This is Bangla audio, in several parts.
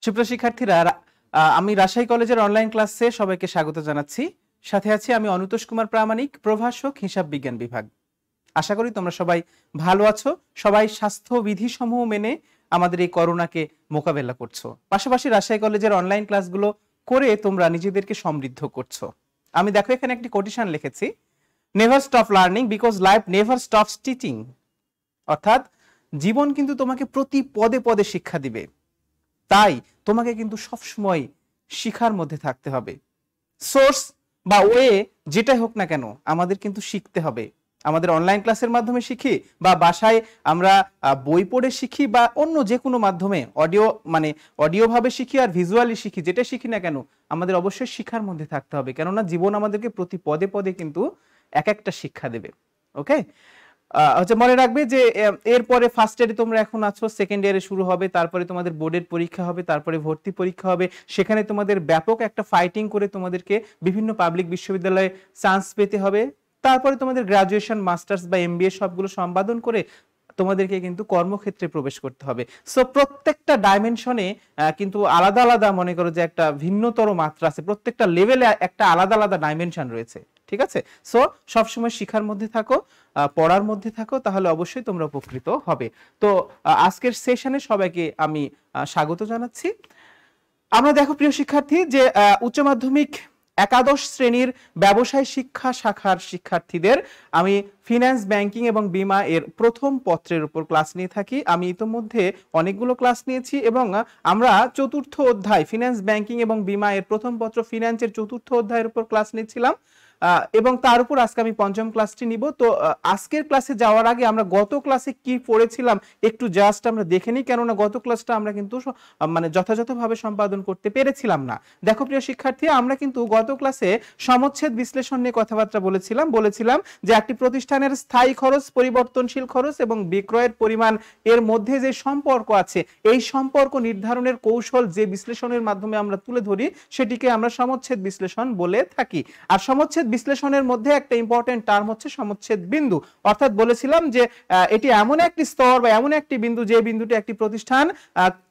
সুপ্রিয় শিক্ষার্থীরা, আমি রাজশাহী কলেজের অনলাইন ক্লাসে সবাইকে স্বাগত জানাচ্ছি। সাথে আছি আমি অনুতোষ কুমার প্রামাণিক, প্রভাষক, হিসাব বিজ্ঞান বিভাগ। আশা করি তোমরা সবাই ভালো আছো, সবাই স্বাস্থ্য বিধি সমূহ মেনে আমাদের এই করোনাকে মোকাবেলা করছো। পাশাপাশি রাজশাহী কলেজের অনলাইন ক্লাসগুলো করে তোমরা নিজেদেরকে সমৃদ্ধ করছো। আমি দেখো এখানে একটি কোটেশন লিখেছি, never stop learning because life never stops teaching. অর্থাৎ জীবন কিন্তু তোমাকে প্রতি পদে পদে শিক্ষা দিবে, তাই তোমাকে কিন্তু সবসময় শিখার মধ্যে থাকতে হবে। সোর্স বা ওয়ে যেটাই হোক না কেন আমাদের কিন্তু শিখতে হবে। আমাদের অনলাইন ক্লাসের মাধ্যমে শিখি বা বাসায় আমরা বই পড়ে শিখি বা অন্য যে কোনো মাধ্যমে অডিও ভাবে শিখি আর ভিজুয়ালি শিখি, যেটা শিখি না কেন আমাদের অবশ্যই শিখার মধ্যে থাকতে হবে, কেননা জীবন আমাদেরকে প্রতি পদে পদে কিন্তু এক একটা শিক্ষা দেবে। ওকে, মনে রাখবে যে এরপরে ফার্স্ট ইয়ারে তোমরা এখন আছো, সেকেন্ড ইয়ারে শুরু হবে, তারপরে তোমাদের বোর্ডের পরীক্ষা হবে, তারপরে ভর্তি পরীক্ষা হবে। সেখানে তোমাদের ব্যাপক একটা ফাইটিং করে তোমাদেরকে বিভিন্ন পাবলিক বিশ্ববিদ্যালয়ে চান্স পেতে হবে। তারপরে তোমাদের গ্রাজুয়েশন, মাস্টার্স বা এমবিএ সবগুলো সম্পাদন করে তোমাদেরকে কিন্তু কর্মক্ষেত্রে প্রবেশ করতে হবে। সো প্রত্যেকটা ডাইমেনশনে কিন্তু আলাদা আলাদা, মনে করো যে একটা ভিন্নতর মাত্রা আছে, প্রত্যেকটা লেভেলে একটা আলাদা আলাদা ডাইমেনশন রয়েছে। ঠিক আছে, সো সবসময় শিখার মধ্যে থাকো, পড়ার মধ্যে থাকো, তাহলে অবশ্যই তোমরা উপকৃত হবে। তো আজকের সেশনে সবাইকে আমি স্বাগত জানাচ্ছি। আমরা দেখো প্রিয় শিক্ষার্থী যে উচ্চ মাধ্যমিক একাদশ শ্রেণীর ব্যবসায় শিক্ষা শাখার শিক্ষার্থীদের আমি ফিন্যান্স, ব্যাংকিং এবং বীমা এর প্রথম পত্রের উপর ক্লাস নিয়ে থাকি। আমি ইতোমধ্যে অনেকগুলো ক্লাস নিয়েছি এবং আমরা চতুর্থ অধ্যায় ফিন্যান্স, ব্যাংকিং এবং বীমা এর প্রথম পত্র ফিন্যান্সের চতুর্থ অধ্যায়ের উপর ক্লাস নিচ্ছিলাম এবং তার উপর আজকে আমি পঞ্চম ক্লাসটি নিব। তো আজকের ক্লাসে যাওয়ার আগে আমরা গত ক্লাসে কি পড়েছিলাম একটু জাস্ট আমরা দেখে নিই, কেননা গত ক্লাসটা আমরা কিন্তু যথাযথভাবে সম্পাদন করতে পেরেছিলাম না। দেখো প্রিয় শিক্ষার্থী, আমরা কিন্তু গত ক্লাসে সমচ্ছেদ বিশ্লেষণ নিয়ে কথাবার্তা বলেছিলাম যে একটি প্রতিষ্ঠানের স্থায়ী খরচ, পরিবর্তনশীল খরচ এবং বিক্রয়ের পরিমাণ এর মধ্যে যে সম্পর্ক আছে, এই সম্পর্ক নির্ধারণের কৌশল যে বিশ্লেষণের মাধ্যমে আমরা তুলে ধরি সেটিকে আমরা সমচ্ছেদ বিশ্লেষণ বলে থাকি। আর সমচ্ছেদ বিশ্লেষণের মধ্যে একটা ইম্পর্টেন্ট টার্ম হচ্ছে সমচ্ছেদ বিন্দু। অর্থাৎ বলেছিলাম যে এটি এমন একটি স্তর বা এমন একটি বিন্দু যে বিন্দুটি একটি প্রতিষ্ঠান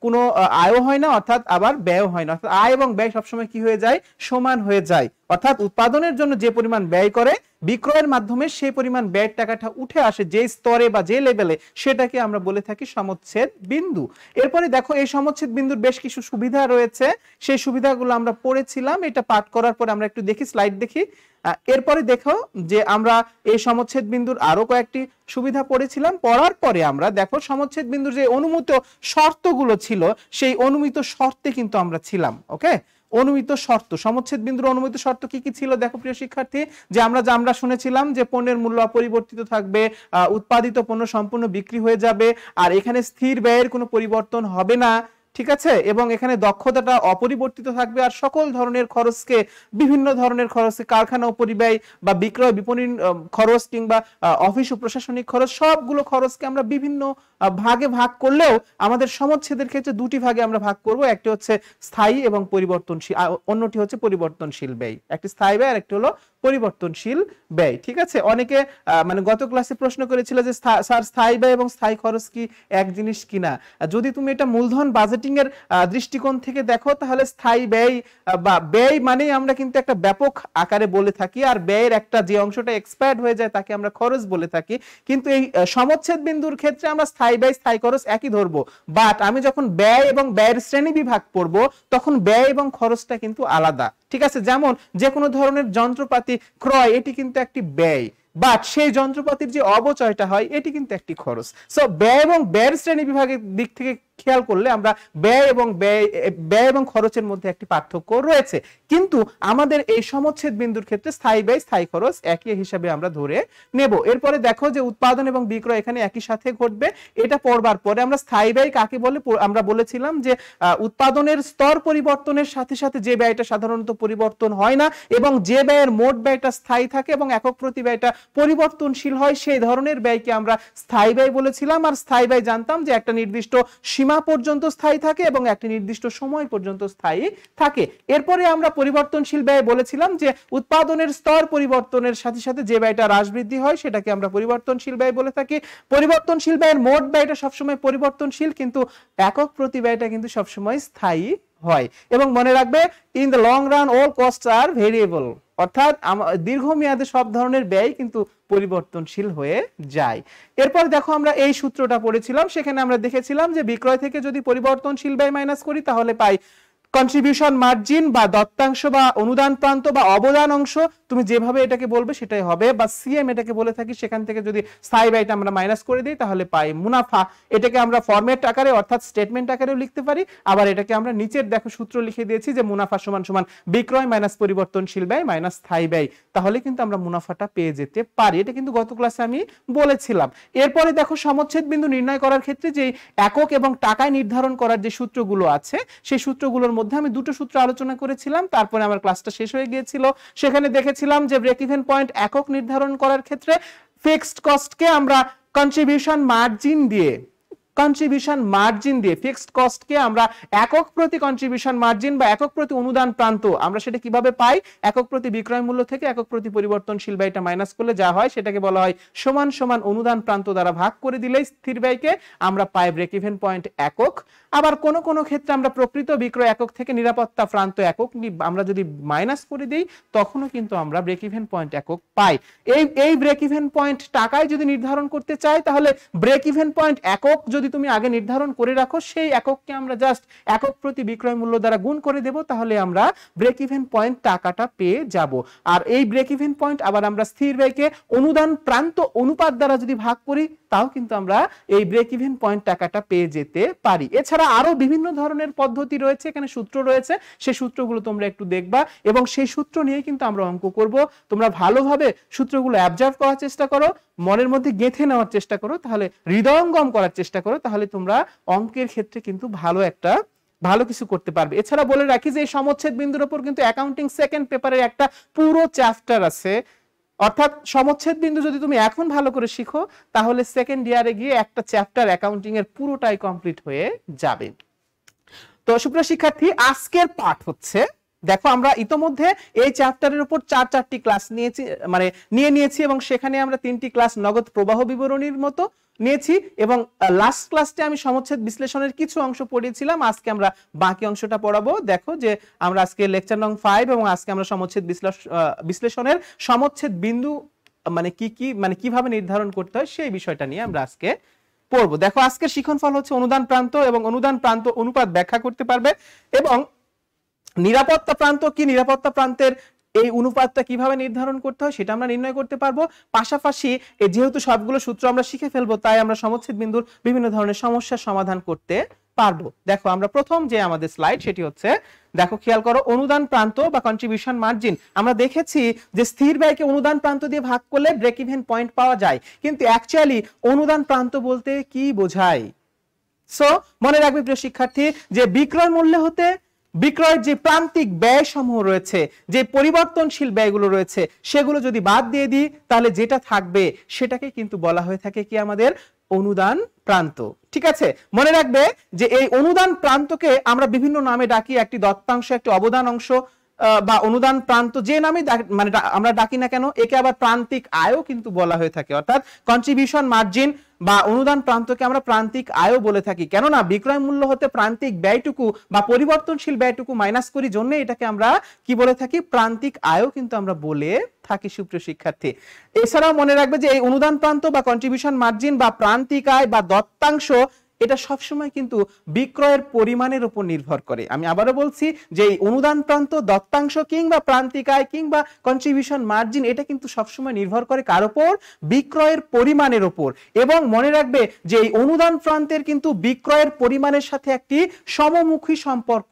কোনো আয়ও হয় না, অর্থাৎ আবার ব্যয়ও হয় না, অর্থাৎ আয় এবং ব্যয় সবসময় কি হয়ে যায়, সমান হয়ে যায়। অর্থাৎ উৎপাদনের জন্য যে পরিমাণ ব্যয় করে, বিক্রয়ের মাধ্যমে সেই পরিমাণ ব্যয়ের টাকাটা উঠে আসে যে স্তরে বা যে লেভেলে, সেটাকে আমরা বলে থাকি সমচ্ছেদ বিন্দু। এরপরে দেখো এই সমচ্ছেদ বিন্দুর বেশ কিছু সুবিধা রয়েছে, সেই সুবিধাগুলো আমরা পড়েছিলাম। এটা পাঠ করার পরে আমরা একটু দেখি, স্লাইড দেখি। এরপরে দেখো যে আমরা এই সমচ্ছেদ বিন্দুর আরো কয়েকটি সুবিধা পড়েছিলাম। পড়ার পরে আমরা দেখো সমচ্ছেদ বিন্দুর যে অনুমিত শর্তগুলো ছিল, সেই অনুমিত শর্তে কিন্তু আমরা ছিলাম। ওকে, অনুমিত শর্ত, সমচ্ছেদ বিন্দুর অনুমিত শর্ত কি কি ছিল দেখো প্রিয় শিক্ষার্থী, যে আমরা শুনেছিলাম যে পণ্যের মূল্য অপরিবর্তিত থাকবে, উৎপাদিত পণ্য সম্পূর্ণ বিক্রি হয়ে যাবে, আর এখানে স্থির ব্যয়ের কোনো পরিবর্তন হবে না। ঠিক আছে, এবং এখানে দক্ষতাটা অপরিবর্তিত থাকবে, আর সকল ধরনের খরচকে, বিভিন্ন ধরনের খরচকে, কারখানা উপরিব্যয় বা বিক্রয় বিপণী খরচ কিংবা অফিস ও প্রশাসনিক খরচ, সবগুলো খরচকে আমরা বিভিন্ন ভাগে ভাগ করলেও আমাদের সমচ্ছেদের ক্ষেত্রে দুটি ভাগে আমরা ভাগ করব, একটি হচ্ছে স্থায়ী এবং পরিবর্তনশীল, অন্যটি হচ্ছে পরিবর্তনশীল ব্যয়। একটি স্থায়ী ব্যয় আর একটি হলো পরিবর্তনশীল ব্যয়। ঠিক আছে, অনেকে গত ক্লাসে প্রশ্ন করেছিল যে স্যার স্থায়ী ব্যয় এবং স্থায়ী খরচ কি এক জিনিস কিনা। যদি তুমি এটা মূলধন বাজেটিং এর দৃষ্টিকোণ থেকে দেখো, তাহলে স্থায়ী ব্যয় বা ব্যয় মানে আমরা কিন্তু একটা ব্যাপক আকারে বলে থাকি, আর ব্যয়ের একটা যে অংশটা এক্সপায়ার্ড হয়ে যায় তাকে আমরা খরচ বলে থাকি। কিন্তু এই সমচ্ছেদ বিন্দুর ক্ষেত্রে আমরা স্থায়ী ব্যয়, স্থায়ী খরচ একই ধরবো, বাট আমি যখন ব্যয় এবং ব্যয়ের শ্রেণী বিভাগ পড়বো তখন ব্যয় এবং খরচটা কিন্তু আলাদা। ঠিক আছে, যেমন যে কোনো ধরনের যন্ত্রপাতি ক্রয়, এটি কিন্তু একটি ব্যয়, বাট সেই যন্ত্রপাতির যে অবচয়টা হয় এটি কিন্তু একটি খরচ। সো ব্যয় এবং ব্যয়ের শ্রেণী বিভাগের দিক থেকে খেয়াল করলে আমরা ব্যয় এবং খরচের মধ্যে একটি পার্থক্য রয়েছে, কিন্তু আমাদের এই সমচ্ছেদ বিন্দুর ক্ষেত্রে স্থায়ী ব্যয়, স্থায়ী খরচ একই হিসাবে আমরা ধরে নেব। এরপরে দেখো যে উৎপাদন এবং বিক্রয় এখানে একই সাথে ঘটবে। এটা পড়বার পরে আমরা স্থায়ী ব্যয় কাকে বলে আমরা বলেছিলাম যে উৎপাদনের স্তর পরিবর্তনের সাথে সাথে যে ব্যয়টা সাধারণত পরিবর্তন হয় না এবং যে ব্যয়ের মোট ব্যয়টা স্থায়ী থাকে এবং একক প্রতি ব্যয়টা পরিবর্তনশীল হয়, সেই ধরনের ব্যয়কে আমরা স্থায়ী ব্যয় বলেছিলাম। আর স্থায়ী ব্যয় জানতাম যে একটা নির্দিষ্ট সীমা পর্যন্ত স্থায়ী থাকে এবং একটি নির্দিষ্ট সময় পর্যন্ত স্থায়ী থাকে। এরপরে আমরা পরিবর্তনশীল ব্যয় বলেছিলাম যে উৎপাদনের স্তর পরিবর্তনের সাথে সাথে যে ব্যয়টা হ্রাস বৃদ্ধি হয় সেটাকে আমরা পরিবর্তনশীল ব্যয় বলে থাকি। পরিবর্তনশীল ব্যয়ের মোট ব্যয়টা সবসময় পরিবর্তনশীল, কিন্তু একক প্রতি ব্যয়টা কিন্তু সবসময় স্থায়ী হয়। এবং মনে রাখবে in the long run all cost are variable, অর্থাৎ দীর্ঘমেয়াদে সব ধরনের ব্যয় কিন্তু পরিবর্তনশীল হয়ে যায়। এরপর দেখো আমরা এই সূত্রটা পড়েছিলাম, সেখানে আমরা দেখেছিলাম যে বিক্রয় থেকে যদি পরিবর্তনশীল ব্যয় মাইনাস করি তাহলে পাই কন্ট্রিবিউশন মার্জিন বা দত্তাংশ বা অনুদান প্রান্ত বা অবদান অংশ, তুমি যেভাবে এটাকে বলবে সেটাই হবে, বা সিএম এটাকে বলে থাকি, সেখান থেকে যদি স্থায়ী ব্যয়টা আমরা মাইনাস করে দিই তাহলে পাই মুনাফা। এটাকে আমরা ফরম্যাট আকারে অর্থাৎ স্টেটমেন্ট আকারেও লিখতে পারি, আবার এটাকে আমরা নিচের দেখো সূত্র লিখে দিয়েছি যে মুনাফা সমান সমান বিক্রয় মাইনাস পরিবর্তনশীল ব্যয় মাইনাস স্থায়ী ব্যয়, তাহলে কিন্তু আমরা মুনাফাটা পেয়ে যেতে পারি। এটা কিন্তু গত ক্লাসে আমি বলেছিলাম। এরপরে দেখো সমচ্ছেদ বিন্দু নির্ণয় করার ক্ষেত্রে যে একক এবং টাকায় নির্ধারণ করার যে সূত্রগুলো আছে সেই সূত্রগুলোর মধ্যে আমি দুটো সূত্র আলোচনা করেছিলাম, তারপরে আমার ক্লাসটা শেষ হয়ে গিয়েছিল। সেখানে দেখেছিলাম যে ব্রেক ইভেন পয়েন্ট একক নির্ধারণ করার ক্ষেত্রে ফিক্সড কস্টকে আমরা কন্ট্রিবিউশন মার্জিন দিয়ে ফিক্সড কস্টকে আমরা একক প্রতি কন্ট্রিবিউশন মার্জিন বা একক প্রতি অনুদান প্রান্ত আমরা সেটা কিভাবে পাই, একক প্রতি বিক্রয় মূল্য থেকে একক প্রতি পরিবর্তনশীল ব্যয়টা মাইনাস করলে যা হয় সেটাকে বলা হয় সমান সমান অনুদান প্রান্ত দ্বারা ভাগ করে দিলেই স্থির ব্যয়কে আমরা পাই ব্রেক ইভেন পয়েন্ট একক। আবার কোন কোন ক্ষেত্রে আমরা প্রকৃত বিক্রয় একক থেকে নিরাপত্তা প্রান্ত একক আমরা যদি মাইনাস করে দিই তখনও কিন্তু আমরা ব্রেক ইভেন পয়েন্ট একক পাই। এই ব্রেক ইভেন পয়েন্ট টাকায় যদি নির্ধারণ করতে চাই তাহলে ব্রেক ইভেন পয়েন্ট একক যদি তুমি আগে নির্ধারণ করে রাখো, সেই একককে আমরা জাস্ট একক প্রতি বিক্রয় মূল্য দ্বারা গুণ করে দেব, তাহলে আমরা ব্রেক ইভেন পয়েন্ট টাকাটা পেয়ে যাব। আর এই ব্রেক ইভেন পয়েন্ট আবার আমরা স্থির ব্যয়কে অনুদান প্রান্ত অনুপাত দ্বারা যদি ভাগ করি তাও কিন্তু আমরা এই ব্রেক ইভেন পয়েন্ট টাকাটা পেয়ে যেতে পারি। এছাড়া আরো বিভিন্ন ধরনের পদ্ধতি রয়েছে, এখানে সূত্র রয়েছে, সেই সূত্রগুলো তোমরা একটু দেখবা এবং সেই সূত্র নিয়ে কিন্তু আমরা অঙ্ক করব। তোমরা ভালোভাবে সূত্রগুলো অবজার্ভ করার চেষ্টা করো, মনের মধ্যে গেঁথে নেওয়ার চেষ্টা করো, তাহলে হৃদয়ঙ্গম করার চেষ্টা করো, তাহলে তোমরা অঙ্কের ক্ষেত্রে কিন্তু ভালো কিছু করতে পারবে। এছাড়া বলে রাখি যে এই সমচ্ছেদ বিন্দুর উপর কিন্তু অ্যাকাউন্টিং সেকেন্ড পেপারের একটা পুরো চ্যাপ্টার আছে, অর্থাৎ সমচ্ছেদ বিন্দু যদি তুমি এখন ভালো করে শিখো তাহলে সেকেন্ড ইয়ারে গিয়ে একটা চ্যাপ্টার অ্যাকাউন্টিং এর পুরোটাই কমপ্লিট হয়ে যাবে। তো সুপ্রিয় শিক্ষার্থী, আজকের পাঠ হচ্ছে, দেখো আমরা ইতোমধ্যে এই চ্যাপ্টারের উপর চারটি ক্লাস নিয়েছি এবং সেখানে আমরা 3টি ক্লাস নগদ প্রবাহ বিবরণীর মতো নিয়েছি এবং লাস্ট ক্লাসে আমি সমচ্ছেদ বিশ্লেষণের কিছু অংশ পড়িয়েছিলাম। আজকে আমরা বাকি অংশটা পড়াবো। দেখো যে আমরা আজকে লেকচার নং 5 এবং আজকে আমরা সমচ্ছেদ বিশ্লেষণের সমচ্ছেদ বিন্দু কিভাবে নির্ধারণ করতে হয় সেই বিষয়টা নিয়ে আমরা আজকে পড়বো। দেখো আজকের শিক্ষণফল হচ্ছে অনুদান প্রান্ত এবং অনুদান প্রান্ত অনুপাত ব্যাখ্যা করতে পারবে এবং নিরাপত্তা প্রান্ত কি, নিরাপত্তা প্রান্তের এই অনুপাতটা কিভাবে নির্ধারণ করতে হয় সেটা আমরা নির্ণয় করতে পারবো। পাশাপাশি যেহেতু সবগুলো সূত্র আমরা শিখে ফেলবো তাই আমরা সমচ্ছেদ বিন্দুর বিভিন্ন ধরনের সমস্যার সমাধান করতে পারবো। দেখো আমরা প্রথম যে আমাদের স্লাইড সেটি হচ্ছে, দেখো খেয়াল করো, অনুদান প্রান্ত বা কন্ট্রিবিউশন মার্জিন। আমরা দেখেছি যে স্থির ব্যয়কে অনুদান প্রান্ত দিয়ে ভাগ করলে ব্রেক ইভেন পয়েন্ট পাওয়া যায়, কিন্তু অ্যাকচুয়ালি অনুদান প্রান্ত বলতে কি বোঝায়? সো মনে রাখবে প্রিয় শিক্ষার্থী যে বিক্রয় মূল্য হতে বিক্রয়ের যে প্রান্তিক ব্যয় সমূহ রয়েছে, যে পরিবর্তনশীল ব্যয়গুলো রয়েছে সেগুলো যদি বাদ দিয়ে দিই তাহলে যেটা থাকবে সেটাকে কিন্তু বলা হয়ে থাকে কি আমাদের অনুদান প্রান্ত। ঠিক আছে, মনে রাখবে যে এই অনুদান প্রান্তকে আমরা বিভিন্ন নামে ডাকি, একটি দত্তাংশ, একটি অবদান অংশ বা অনুদান প্রান্ত, যে নামে আমরা ডাকি না কেন, একে আবার প্রান্তিক আয়ও কিন্তু বলা হয়ে থাকে, অর্থাৎ কন্ট্রিবিউশন মার্জিন বা অনুদান প্রান্তকে আমরা প্রান্তিক আয়ও বলে থাকি। কেননা বিক্রয় মূল্য হতে প্রান্তিক ব্যয়টুকু বা পরিবর্তনশীল ব্যয়টুকু মাইনাস করি, জন্য এটাকে আমরা কি বলে থাকি, প্রান্তিক আয়ও কিন্তু আমরা বলে থাকি সুপ্রিয় শিক্ষার্থী। এছাড়াও মনে রাখবে যে এই অনুদান প্রান্ত বা কন্ট্রিবিউশন মার্জিন বা প্রান্তিক আয় বা দত্তাংশ এটা সবসময় কিন্তু বিক্রয়ের পরিমাণের উপর নির্ভর করে। আমি আবারও বলছি যে এই অনুদান প্রান্ত, দত্তাংশ কিংবা প্রান্তিক আয় কিংবা কন্ট্রিবিউশন মার্জিন এটা কিন্তু সবসময় নির্ভর করে কার উপর, বিক্রয়ের পরিমাণের উপর। এবং মনে রাখবে যে এই অনুদান প্রান্তের কিন্তু বিক্রয়ের পরিমাণের সাথে একটি সমমুখী সম্পর্ক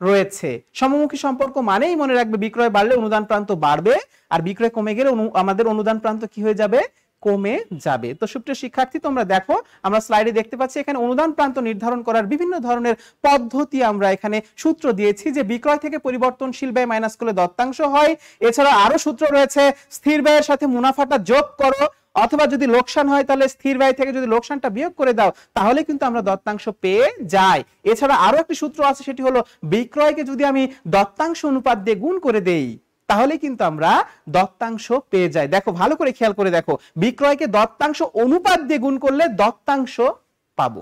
রয়েছে। সমমুখী সম্পর্ক মানেই মনে রাখবে বিক্রয় বাড়লে অনুদান প্রান্ত বাড়বে আর বিক্রয় কমে গেলে আমাদের অনুদান প্রান্ত কি হয়ে যাবে, কমে যাবে। তো সুপ্রিয় শিক্ষার্থী তোমরা দেখো আমরা স্লাইডে দেখতে পাচ্ছি এখানে অনুদান প্রান্ত নির্ধারণ করার বিভিন্ন ধরনের পদ্ধতি আমরা এখানে সূত্র দিয়েছি, যে বিক্রয় থেকে পরিবর্তনশীল ব্যয় মাইনাস করলে দত্তাংশ হয়। এছাড়া আরো সূত্র রয়েছে, স্থির ব্যয়ের সাথে মুনাফাটা যোগ করো, অথবা যদি লোকসান হয় তাহলে স্থির ব্যয় থেকে যদি লোকসানটা বিয়োগ করে দাও তাহলে কিন্তু আমরা দত্তাংশ পেয়ে যাই। এছাড়া আরো একটি সূত্র আছে, সেটি হলো বিক্রয়কে যদি আমি দত্তাংশ অনুপাত দিয়ে গুণ করে দেই তাহলে কিন্তু আমরা দত্তাংশ পেয়ে যাই। দেখো ভালো করে খেয়াল করে দেখো, বিক্রয়কে দত্তাংশ অনুপাত দিয়ে গুণ করলে দত্তাংশ পাবো।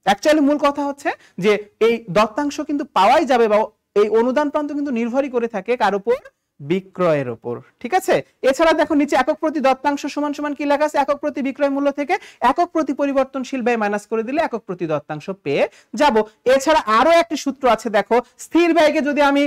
অ্যাকচুয়ালি মূল কথা হচ্ছে যে এই দত্তাংশ কিন্তু পাওয়াই যাবে, বা এই অনুদান প্রান্ত কিন্তু নির্ভরই করে থাকে কার উপর? বিক্রয়ের উপর। ঠিক আছে, এছাড়া দেখো নিচে একক প্রতি দত্তাংশ সমান সমান কি লেখা আছে? একক প্রতি বিক্রয় মূল্য থেকে একক প্রতি পরিবর্তনশীল ব্যয় মাইনাস করে দিলে একক প্রতি দত্তাংশ পেয়ে যাব। এছাড়া আরো একটি সূত্র আছে, দেখো স্থির ব্যয়কে যদি আমি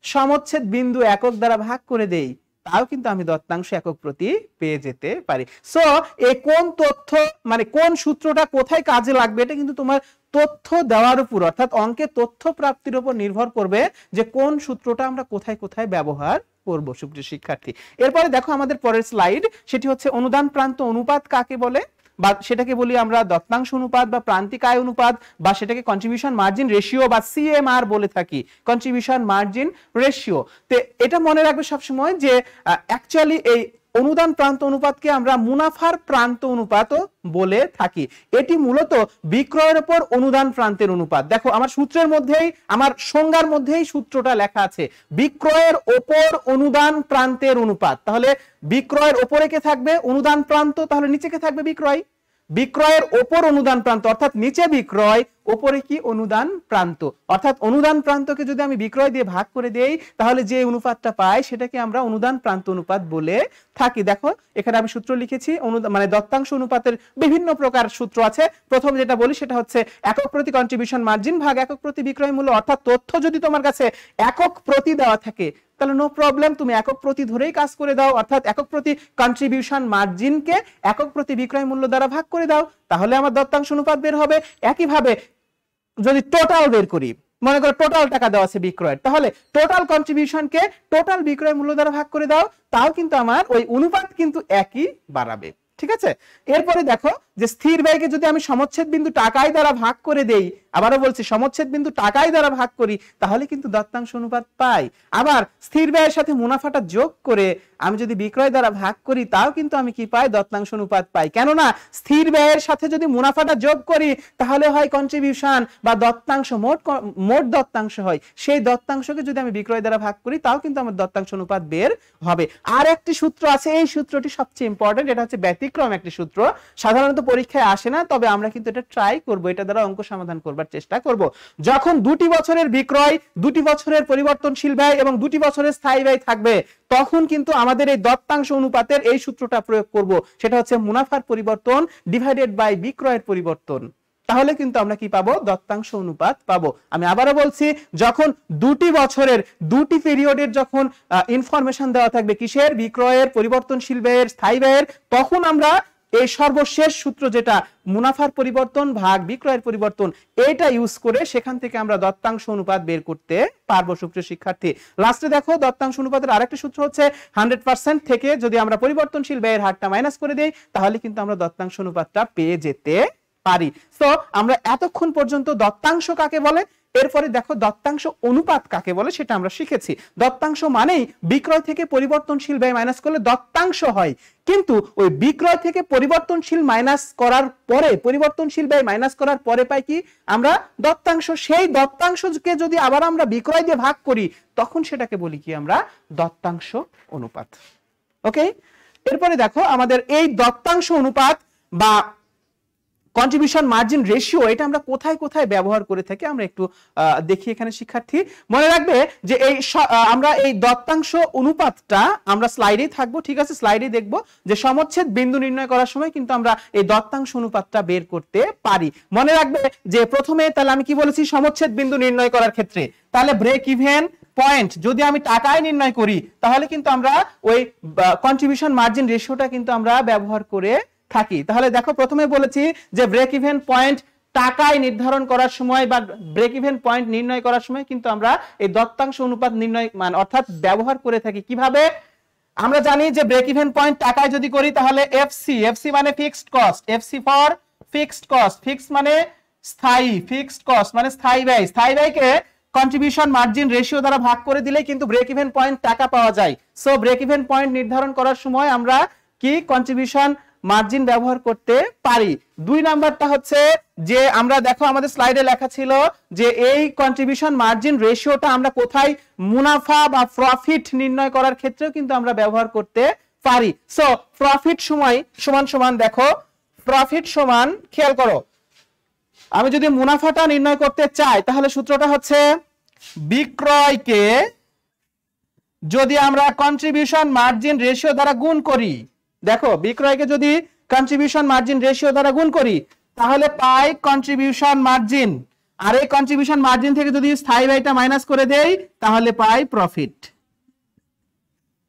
সমচ্ছেদ বিন্দু একক দ্বারা ভাগ করে দেই তাও কিন্তু আমি দত্তাংশ একক প্রতি পেয়ে যেতে পারি। সো এই কোন তথ্য মানে কোন সূত্রটা কোথায় কাজে লাগবে এটা কিন্তু তোমার তথ্য দেওয়ার উপর, অর্থাৎ অঙ্কে তথ্য প্রাপ্তির উপর নির্ভর করবে যে কোন সূত্রটা আমরা কোথায় কোথায় ব্যবহার করব সুপ্রিয় শিক্ষার্থী। এরপরে দেখো আমাদের পরের স্লাইড, সেটি হচ্ছে অনুদান প্রান্ত অনুপাত কাকে বলে, বা সেটাকে বলি আমরা দত্তাংশ অনুপাত বা প্রান্তিক আয় অনুপাত, বা সেটাকে কন্ট্রিবিউশন মার্জিন রেশিও বা সিএমআর বলে থাকি, কন্ট্রিবিউশন মার্জিন রেশিও। তো এটা মনে রাখবে সবসময় যে অ্যাকচুয়ালি এই অনুদান প্রান্ত অনুপাতকে আমরা মুনাফার প্রান্ত অনুপাতও বলে থাকি। এটি মূলত বিক্রয়ের উপর অনুদান প্রান্তের অনুপাত। দেখো আমার সূত্রের মধ্যেই, আমার সংজ্ঞার মধ্যেই সূত্রটা লেখা আছে, বিক্রয়ের ওপর অনুদান প্রান্তের অনুপাত। তাহলে বিক্রয়ের ওপরে কে থাকবে? অনুদান প্রান্ত, তাহলে নিচে কে থাকবে? বিক্রয়। বিক্রয়ের ওপর অনুদান প্রান্ত অর্থাৎ নিচে বিক্রয়, উপরে কি? অনুদান প্রান্ত। অর্থাৎ অনুদান প্রান্তকে যদি আমি বিক্রয় দিয়ে ভাগ করে দেই তাহলে যে অনুপাতটা পাই সেটাকে আমরা অনুদান প্রান্ত অনুপাত বলে থাকি। দেখো এখানে আমি সূত্র লিখেছি, মানে দত্তাংশ অনুপাতের বিভিন্ন প্রকার সূত্র আছে। প্রথম যেটা বলি সেটা হচ্ছে একক প্রতি কন্ট্রিবিউশন মার্জিন ভাগ একক প্রতি বিক্রয় মূল্য। অর্থাৎ তথ্য যদি তোমার কাছে একক প্রতি দেওয়া থাকে তাহলে নো প্রবলেম, তুমি একক প্রতি ধরেই কাজ করে দাও, অর্থাৎ একক প্রতি কন্ট্রিবিউশন মার্জিনকে একক প্রতি বিক্রয় মূল্য দ্বারা ভাগ করে দাও, তাহলে আমার দত্তাংশ অনুপাত বের হবে। একইভাবে যদি টোটাল বের করি, মনে করো টোটাল টাকা দেওয়া আছে বিক্রয়ের, তাহলে টোটাল কন্ট্রিবিউশনকে টোটাল বিক্রয় মূল্য দ্বারা ভাগ করে দাও, তাও কিন্তু আমার ওই অনুপাত কিন্তু একই বাড়াবে। ঠিক আছে, এরপরে দেখো যে স্থির ব্যয়কে যদি আমি সমচ্ছেদ বিন্দু টাকায় দ্বারা ভাগ করে দেই, আবারও বলছি সমচ্ছেদ বিন্দু টাকায় দ্বারা ভাগ করি তাহলে কিন্তু দত্তাংশ অনুপাত পাই। আবার স্থির ব্যয়ের সাথে মুনাফাটা যোগ করে আমি যদি বিক্রয় দ্বারা ভাগ করি তাও কিন্তু আমি কি পাই? দত্তাংশ অনুপাত পাই। কেননা স্থির ব্যয়ের সাথে যদি মুনাফাটা যোগ করি তাহলে হয় কন্ট্রিবিউশন বা দত্তাংশ, মোট দত্তাংশ হয়। সেই দত্তাংশকে যদি আমি বিক্রয় দ্বারা ভাগ করি তাও কিন্তু আমার দত্তাংশ অনুপাত বের হবে। আর একটি সূত্র আছে, এই সূত্রটি সবচেয়ে ইম্পর্টেন্ট, এটা হচ্ছে ব্যতিক্রম একটি সূত্র, সাধারণত পরীক্ষায় আসে না, তবে আমরা কিন্তু এটা ট্রাই করব, এটা দ্বারা অঙ্ক সমাধান করবার চেষ্টা করব। যখন 2টি বছরের বিক্রয়, 2টি বছরের পরিবর্তনশীল ব্যয় এবং 2টি বছরের স্থায়ী ব্যয় থাকবে তখন কিন্তু আমাদের এই দত্তাংশ অনুপাতের এই সূত্রটা প্রয়োগ করব, সেটা হচ্ছে মুনাফার পরিবর্তন ডিভাইডেড বাই বিক্রয়ের পরিবর্তন। তাহলে কিন্তু আমরা কি পাবো? দত্তাংশ অনুপাত পাবো। আমি আবারও বলছি, যখন 2টি বছরের 2টি পিরিয়ডের যখন ইনফরমেশন দেওয়া থাকবে, কিসের? বিক্রয়ের, পরিবর্তনশীল ব্যয়ের, স্থায়ী ব্যয়ের, তখন আমরা এই সর্বশেষ সূত্র যেটা মুনাফার পরিবর্তন ভাগ বিক্রয়ের পরিবর্তন, এটা ইউজ করে সেখান থেকে আমরা দত্তাংশ অনুপাত বের করতে পারবো সুপ্রিয় শিক্ষার্থী। লাস্টে দেখো দত্তাংশ অনুপাতের আরেকটা সূত্র হচ্ছে 100% থেকে যদি আমরা পরিবর্তনশীল ব্যয়ের হারটা মাইনাস করে দেই তাহলে কিন্তু আমরা দত্তাংশ অনুপাতটা পেয়ে যেতে পারি। সো আমরা এতক্ষণ পর্যন্ত দত্তাংশ কাকে বলে, এরপরে দেখো দত্তাংশ অনুপাত কাকে বলে সেটা আমরা শিখেছি। দত্তাংশ মানেই বিক্রয় থেকে পরিবর্তনশীল ব্যয় মাইনাস করলে দত্তাংশ হয়, কিন্তু ওই বিক্রয় থেকে পরিবর্তনশীল মাইনাস করার পরে, পরিবর্তনশীল ব্যয় মাইনাস করার পরে পাই কি? আমরা দত্তাংশ। সেই দত্তাংশকে যদি আবার আমরা বিক্রয় দিয়ে ভাগ করি তখন সেটাকে বলি কি? আমরা দত্তাংশ অনুপাত। ওকে, এরপরে দেখো আমাদের এই দত্তাংশ অনুপাত বা কন্ট্রিবিউশন মার্জিন রেশিও, এটা আমরা কোথায় কোথায় ব্যবহার করে থাকি আমরা একটু দেখি। এখানে শিক্ষার্থী মনে রাখবে যে এই আমরা এই দত্তাংশ অনুপাতটা আমরা স্লাইডেই থাকবো, ঠিক আছে? স্লাইডে দেখবো যে সমচ্ছেদ বিন্দু নির্ণয় করার সময় কিন্তু আমরা এই দত্তাংশ অনুপাতটা বের করতে পারি। মনে রাখবে যে প্রথমে তাহলে আমি কি বলেছি? সমচ্ছেদ বিন্দু নির্ণয় করার ক্ষেত্রে তাহলে ব্রেক ইভেন পয়েন্ট যদি আমি টাকায় নির্ণয় করি তাহলে কিন্তু আমরা ওই কন্ট্রিবিউশন মার্জিন রেশিওটা কিন্তু আমরা ব্যবহার করে থাকি। তাহলে দেখো প্রথমে বলেছি যে ব্রেক ইভেন পয়েন্ট টাকায় নির্ধারণ করার সময় বা ব্রেক ইভেন পয়েন্ট নির্ণয় করার সময় কিন্তু আমরা এই দত্তাংশ অনুপাত নির্ণয় মান অর্থাৎ ব্যবহার করে থাকি। কিভাবে? আমরা জানি যে ব্রেক ইভেন পয়েন্ট টাকায় যদি করি তাহলে এফসি, এফসি মানে fixed cost, FC for fixed cost, fixed মানে স্থায়ী, ফিক্সড কস্ট মানে স্থায়ী ব্যয়, স্থায়ী ব্যয়কে কন্ট্রিবিউশন মার্জিন রেশিও দ্বারা ভাগ করে দিলে কিন্তু ব্রেক ইভেন পয়েন্ট টাকা পাওয়া যায়। সো ব্রেক ইভেন পয়েন্ট নির্ধারণ করার সময় আমরা কি কন্ট্রিবিউশন মার্জিন ব্যবহার করতে পারি। 2 নাম্বারটা হচ্ছে যে আমরা দেখো আমাদের স্লাইডে লেখা ছিল যে এই কন্ট্রিবিউশন মার্জিন রেশিওটা আমরা কোথায়? মুনাফা বা প্রফিট নির্ণয় করার ক্ষেত্রেও কিন্তু আমরা ব্যবহার করতে পারি। সো প্রফিট সময় সমান সমান দেখো প্রফিট সমান, খেয়াল করো আমি যদি মুনাফাটা নির্ণয় করতে চাই তাহলে সূত্রটা হচ্ছে বিক্রয়কে যদি আমরা কন্ট্রিবিউশন মার্জিন রেশিও দ্বারা গুণ করি, দেখো বিক্রয়কে যদি কন্ট্রিবিউশন মার্জিন রেশিও দ্বারা গুণ করি তাহলে পাই কন্ট্রিবিউশন মার্জিন, আর এই কন্ট্রিবিউশন মার্জিন থেকে যদি স্থায়ী ব্যয়টা মাইনাস করে দেই তাহলে পাই প্রফিট।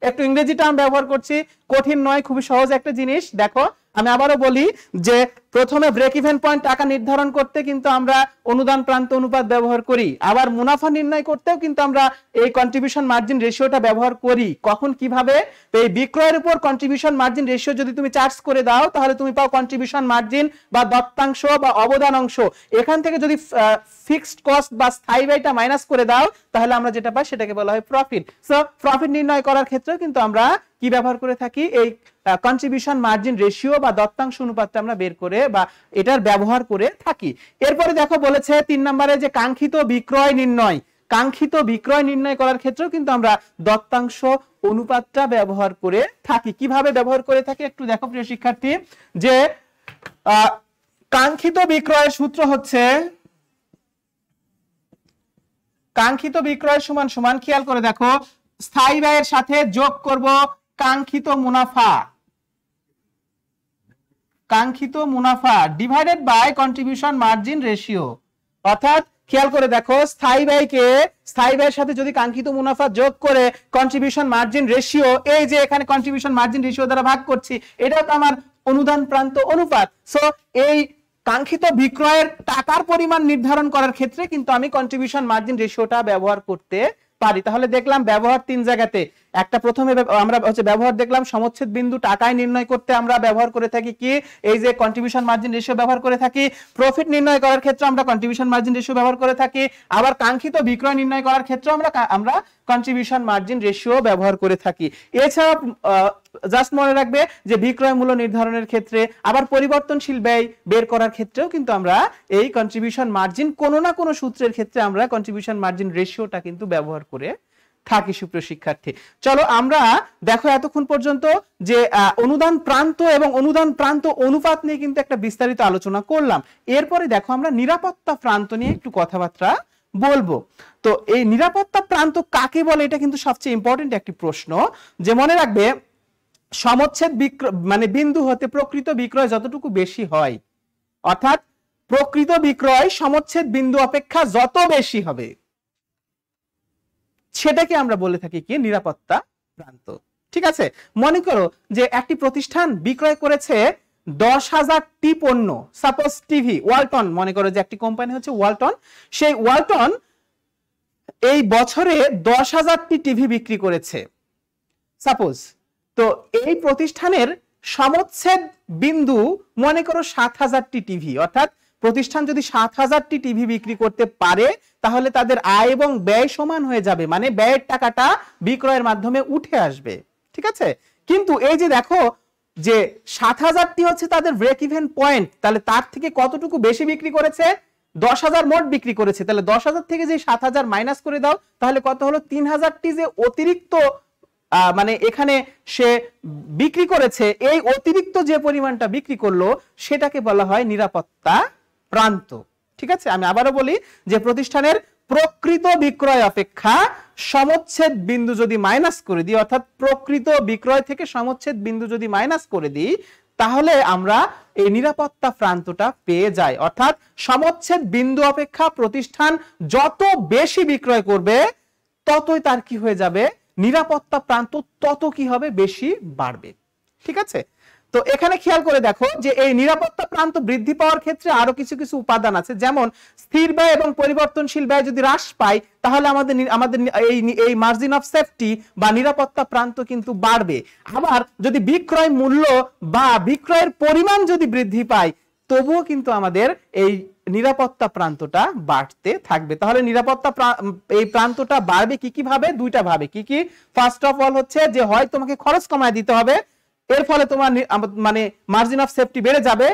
একটু ইংরেজি টার্ম ব্যবহার করছি, কঠিন নয়, খুবই সহজ একটা জিনিস। দেখো আমি আবারও বলি যে প্রথমে ব্রেক ইভেন পয়েন্ট টাকা নির্ধারণ করতে কিন্তু আমরা অনুদান প্রান্ত অনুপাত ব্যবহার করি, আবার মুনাফা নির্ণয় করতেও কিন্তু আমরা এই কন্ট্রিবিউশন মার্জিন রেশিওটা ব্যবহার করি। কখন কিভাবে? এই বিক্রয়ের উপর কন্ট্রিবিউশন মার্জিন রেশিও যদি তুমি চার্জ করে দাও তাহলে তুমি পাও কন্ট্রিবিউশন মার্জিন বা দত্তাংশ বা অবদান অংশ। এখান থেকে যদি ফিক্সড কস্ট বা স্থায়ী ব্যয়টা মাইনাস করে দাও তাহলে আমরা যেটা পাই সেটাকে বলা হয় প্রফিট। সো প্রফিট নির্ণয় করার ক্ষেত্রেও কিন্তু আমরা কি ব্যবহার করে থাকি? এই কন্ট্রিবিউশন মার্জিন রেশিও বা দত্তাংশ অনুপাতটা আমরা বের করে বা এটার ব্যবহার করে থাকি। এরপরে দেখো বলেছে 3 নম্বরে যে কাঙ্ক্ষিত বিক্রয় নির্ণয়, কাঙ্ক্ষিত বিক্রয় নির্ণয় করার ক্ষেত্রেও কিন্তু আমরা দত্তাংশ অনুপাতটা ব্যবহার করে থাকি। কিভাবে ব্যবহার করে থাকি একটু দেখো প্রিয় শিক্ষার্থী, যে কাঙ্ক্ষিত বিক্রয়ের সূত্র হচ্ছে কাঙ্ক্ষিত বিক্রয় সমান সমান, খেয়াল করে দেখো, স্থায়ী ব্যয়ের সাথে যোগ করব কাঙ্ক্ষিত মুনাফা, কাঙ্ক্ষিত মুনাফা divided by contribution margin ratio. অর্থাৎ খেয়াল করে দেখো স্থায়ী ব্যয়ের সাথে যদি কাঙ্ক্ষিত মুনাফা যোগ করে কন্ট্রিবিউশন মার্জিন রেশিও, এই যে এখানে কন্ট্রিবিউশন মার্জিন রেশিও দ্বারা ভাগ করছি, এটাও তো আমার অনুদান প্রান্ত অনুপাত। সো এই কাঙ্ক্ষিত বিক্রয়ের টাকার পরিমাণ নির্ধারণ করার ক্ষেত্রে কিন্তু আমি কন্ট্রিবিউশন মার্জিন রেশিওটা ব্যবহার করতে পারি। তাহলে দেখলাম ব্যবহার 3 জায়গাতে। একটা প্রথমে আমরা ব্যবহার দেখলাম সমচ্ছেদ বিন্দু টাকায় নির্ণয় করতে আমরা ব্যবহার করে থাকি কি? এই যে কন্ট্রিবিউশন মার্জিন রেশিও ব্যবহার করে থাকি। প্রফিট নির্ণয় করার ক্ষেত্রে আমরা কন্ট্রিবিউশন মার্জিন রেশিও ব্যবহার করে থাকি। আবার কাঙ্ক্ষিত বিক্রয় নির্ণয় করার ক্ষেত্রে আমরা কন্ট্রিবিউশন মার্জিন রেশিও ব্যবহার করে থাকি। এছাড়া জাস্ট মনে রাখবে যে বিক্রয় মূল্য নির্ধারণের ক্ষেত্রে আবার পরিবর্তনশীল ব্যয় বের করার ক্ষেত্রেও কিন্তু আমরা এই কন্ট্রিবিউশন মার্জিন কোনো না কোনো সূত্রের ক্ষেত্রে আমরা কন্ট্রিবিউশন মার্জিন রেশিওটা কিন্তু ব্যবহার করে থাকি। সুপ্রিয় শিক্ষার্থী, চলো আমরা দেখো এতক্ষণ পর্যন্ত যে অনুদান প্রান্ত এবং অনুদান প্রান্ত অনুপাত নিয়ে কিন্তু একটা বিস্তারিত আলোচনা করলাম। এরপরে দেখো আমরা নিরাপত্তা প্রান্ত নিয়ে একটু কথাবার্তা বলবো। তো এই নিরাপত্তা প্রান্ত কাকে বলে এটা কিন্তু সবচেয়ে ইম্পর্টেন্ট একটি প্রশ্ন। যে মনে রাখবে সমচ্ছেদ মানে বিন্দু হতে প্রকৃত বিক্রয় যতটুকু বেশি হয়, অর্থাৎ প্রকৃত বিক্রয় সমচ্ছেদ বিন্দু অপেক্ষা যত বেশি হবে সেটাকে আমরা বলে থাকি কি? নিরাপত্তা প্রান্ত। ঠিক আছে, মনে করো যে একটি প্রতিষ্ঠান বিক্রয় করেছে 10,000টি পণ্য, সাপোজ টিভি ওয়ালটন, মনে করো যে একটি কোম্পানি হচ্ছে ওয়ালটন, সেই ওয়ালটন এই বছরে 10,000টি টিভি বিক্রি করেছে সাপোজ। তো এই প্রতিষ্ঠানের সমচ্ছেদ বিন্দু মনে করো 7,000টি টিভি, অর্থাৎ প্রতিষ্ঠান যদি 7,000টি টিভি বিক্রি করতে পারে তাহলে তাদের আয় এবং ব্যয় সমান হয়ে যাবে, মানে ব্যয়ের টাকাটা বিক্রয়ের মাধ্যমে উঠে আসবে। ঠিক আছে, কিন্তু এই যে দেখো যে 7,000টি হচ্ছে তাদের ব্রেক ইভেন পয়েন্ট, তাহলে তার থেকে কতটুকু বেশি বিক্রি করেছে? 10,000 মোট বিক্রি করেছে, তাহলে 10,000 থেকে যে 7,000 মাইনাস করে দাও তাহলে কত হলো? 3,000টি যে অতিরিক্ত মানে এখানে সে বিক্রি করেছে, এই অতিরিক্ত যে পরিমাণটা বিক্রি করলো সেটাকে বলা হয় নিরাপত্তা প্রান্ত। ঠিক আছে, আমি আবারও বলি যে প্রতিষ্ঠানের প্রকৃত বিক্রয় অপেক্ষা সমচ্ছেদ বিন্দু যদি মাইনাস করে দিই, অর্থাৎ প্রকৃত বিক্রয় থেকে সমচ্ছেদ বিন্দু যদি মাইনাস করে দিই তাহলে আমরা এই নিরাপত্তা প্রান্তটা পেয়ে যাই। অর্থাৎ সমচ্ছেদ বিন্দু অপেক্ষা প্রতিষ্ঠান যত বেশি বিক্রয় করবে ততই তার কি হয়ে যাবে? নিরাপত্তা প্রান্ত তত কি হবে? বেশি বাড়বে। ঠিক আছে, তো এখানে খেয়াল করে দেখো যে এই নিরাপত্তা প্রান্ত বৃদ্ধি পাওয়ার ক্ষেত্রে আরো কিছু কিছু উপাদান আছে, যেমন স্থির ব্যয় এবং পরিবর্তনশীল ব্যয় যদি হ্রাস পায় তাহলে আমাদের এই মার্জিন অফ সেফটি বা নিরাপত্তা প্রান্ত কিন্তু বাড়বে। আবার যদি বিক্রয় মূল্য বা বিক্রয়ের পরিমাণ যদি বৃদ্ধি পায় তবুও কিন্তু আমাদের এই নিরাপত্তা প্রান্তটা বাড়তে থাকবে। তাহলে নিরাপত্তা এই প্রান্তটা বাড়বে কি কি ভাবে? দুইটা ভাবে। কি কি? ফার্স্ট অফ অল হচ্ছে যে হয় তোমাকে খরচ কমায় দিতে হবে, এর ফলে তোমার মানে মার্জিন অফ সেফটি বেড়ে যাবে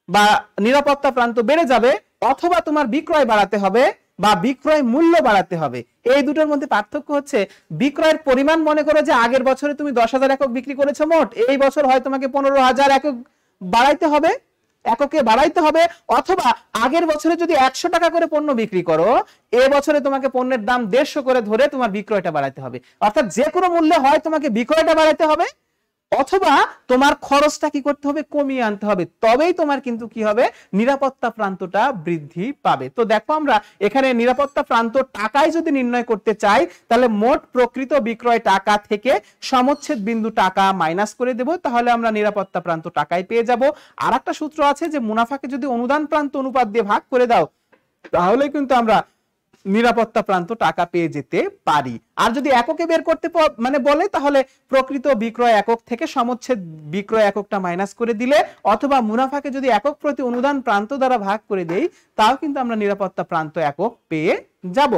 বা নিরাপত্তা প্রান্ত বেড়ে যাবে, অথবা তোমার বিক্রয় বাড়াতে হবে বা বিক্রয় মূল্য বাড়াতে হবে। এই দুটোর মধ্যে পার্থক্য হচ্ছে বিক্রয়ের পরিমাণ, মনে করো যে আগের বছরে তুমি 10,000 একক বিক্রি করেছো মোট, এই বছর হয় তোমাকে 15,000 একক বাড়াইতে হবে এককে বাড়াইতে হবে, অথবা আগের বছরে যদি 100 টাকা করে পণ্য বিক্রি করো, এ বছরে তোমাকে পণ্যের দাম 150 করে ধরে তোমার বিক্রয়টা বাড়াইতে হবে। অর্থাৎ যে কোনো মূল্যে হয় তোমাকে বিক্রয়টা বাড়াইতে হবে, অথবা তোমার খরচটা কি করতে হবে, কমিয়ে আনতে হবে, তবেই তোমার কিন্তু কি হবে, নিরাপত্তা প্রান্তটা বৃদ্ধি পাবে। তো দেখো আমরা এখানে নিরাপত্তা প্রান্ত টাকায় যদি নির্ণয় করতে চাই, তাহলে মোট প্রকৃত বিক্রয় টাকা থেকে সমচ্ছেদ বিন্দু টাকা মাইনাস করে দেব, তাহলে আমরা নিরাপত্তা প্রান্ত টাকায় পেয়ে যাব। আর একটা সূত্র আছে যে মুনাফাকে যদি অনুদান প্রান্ত অনুপাত দিয়ে ভাগ করে দাও, তাহলে কিন্তু আমরা নিরাপত্তা প্রান্ত টাকা পেয়ে যেতে পারি। আর যদি এককে বের করতে মানে বলে, তাহলে প্রকৃত বিক্রয় একক থেকে সমচ্ছেদ বিক্রয় এককটা মাইনাস করে দিলে, অথবা মুনাফাকে যদি একক প্রতি অনুদান প্রান্ত দ্বারা ভাগ করে দেই, তাও কিন্তু আমরা নিরাপত্তা প্রান্ত একক পেয়ে যাব।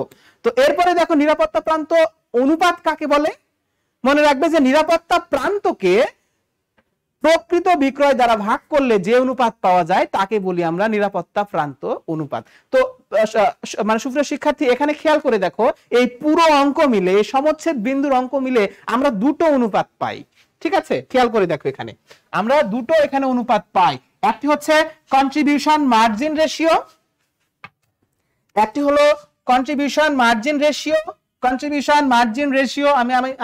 তো এরপরে দেখো নিরাপত্তা প্রান্ত অনুপাত কাকে বলে। মনে রাখবে যে নিরাপত্তা প্রান্তকে প্রকৃত বিক্রয় দ্বারা ভাগ করলে যে অনুপাত পাওয়া যায় তাকে বলি আমরা নিরাপত্তা প্রান্ত অনুপাত। তো মানে সুপ্রিয় শিক্ষার্থী, এখানে খেয়াল করে দেখো, এই পুরো অঙ্ক মিলে, সমচ্ছেদ বিন্দুর অঙ্ক মিলে আমরা দুটো অনুপাত পাই। ঠিক আছে, খেয়াল করে দেখো, এখানে আমরা দুটো এখানে অনুপাত পাই। একটি হচ্ছে কন্ট্রিবিউশন মার্জিন রেশিও, একটি হলো contribution margin ratio. Contribution margin ratio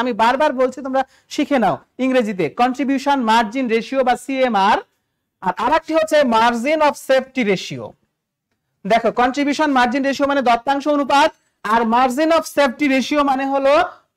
আমি বারবার বলছি, তোমরা শিখে নাও ইংরেজিতে, কন্ট্রিবিউশন মার্জিন রেশিও বা সিএমআর। আর আরেকটি হচ্ছে মার্জিন অফ সেফটি রেশিও। দেখো, কন্ট্রিবিউশন মার্জিন রেশিও মানে দত্তাংশ অনুপাত, আর মার্জিন অফ সেফটি রেশিও মানে হলো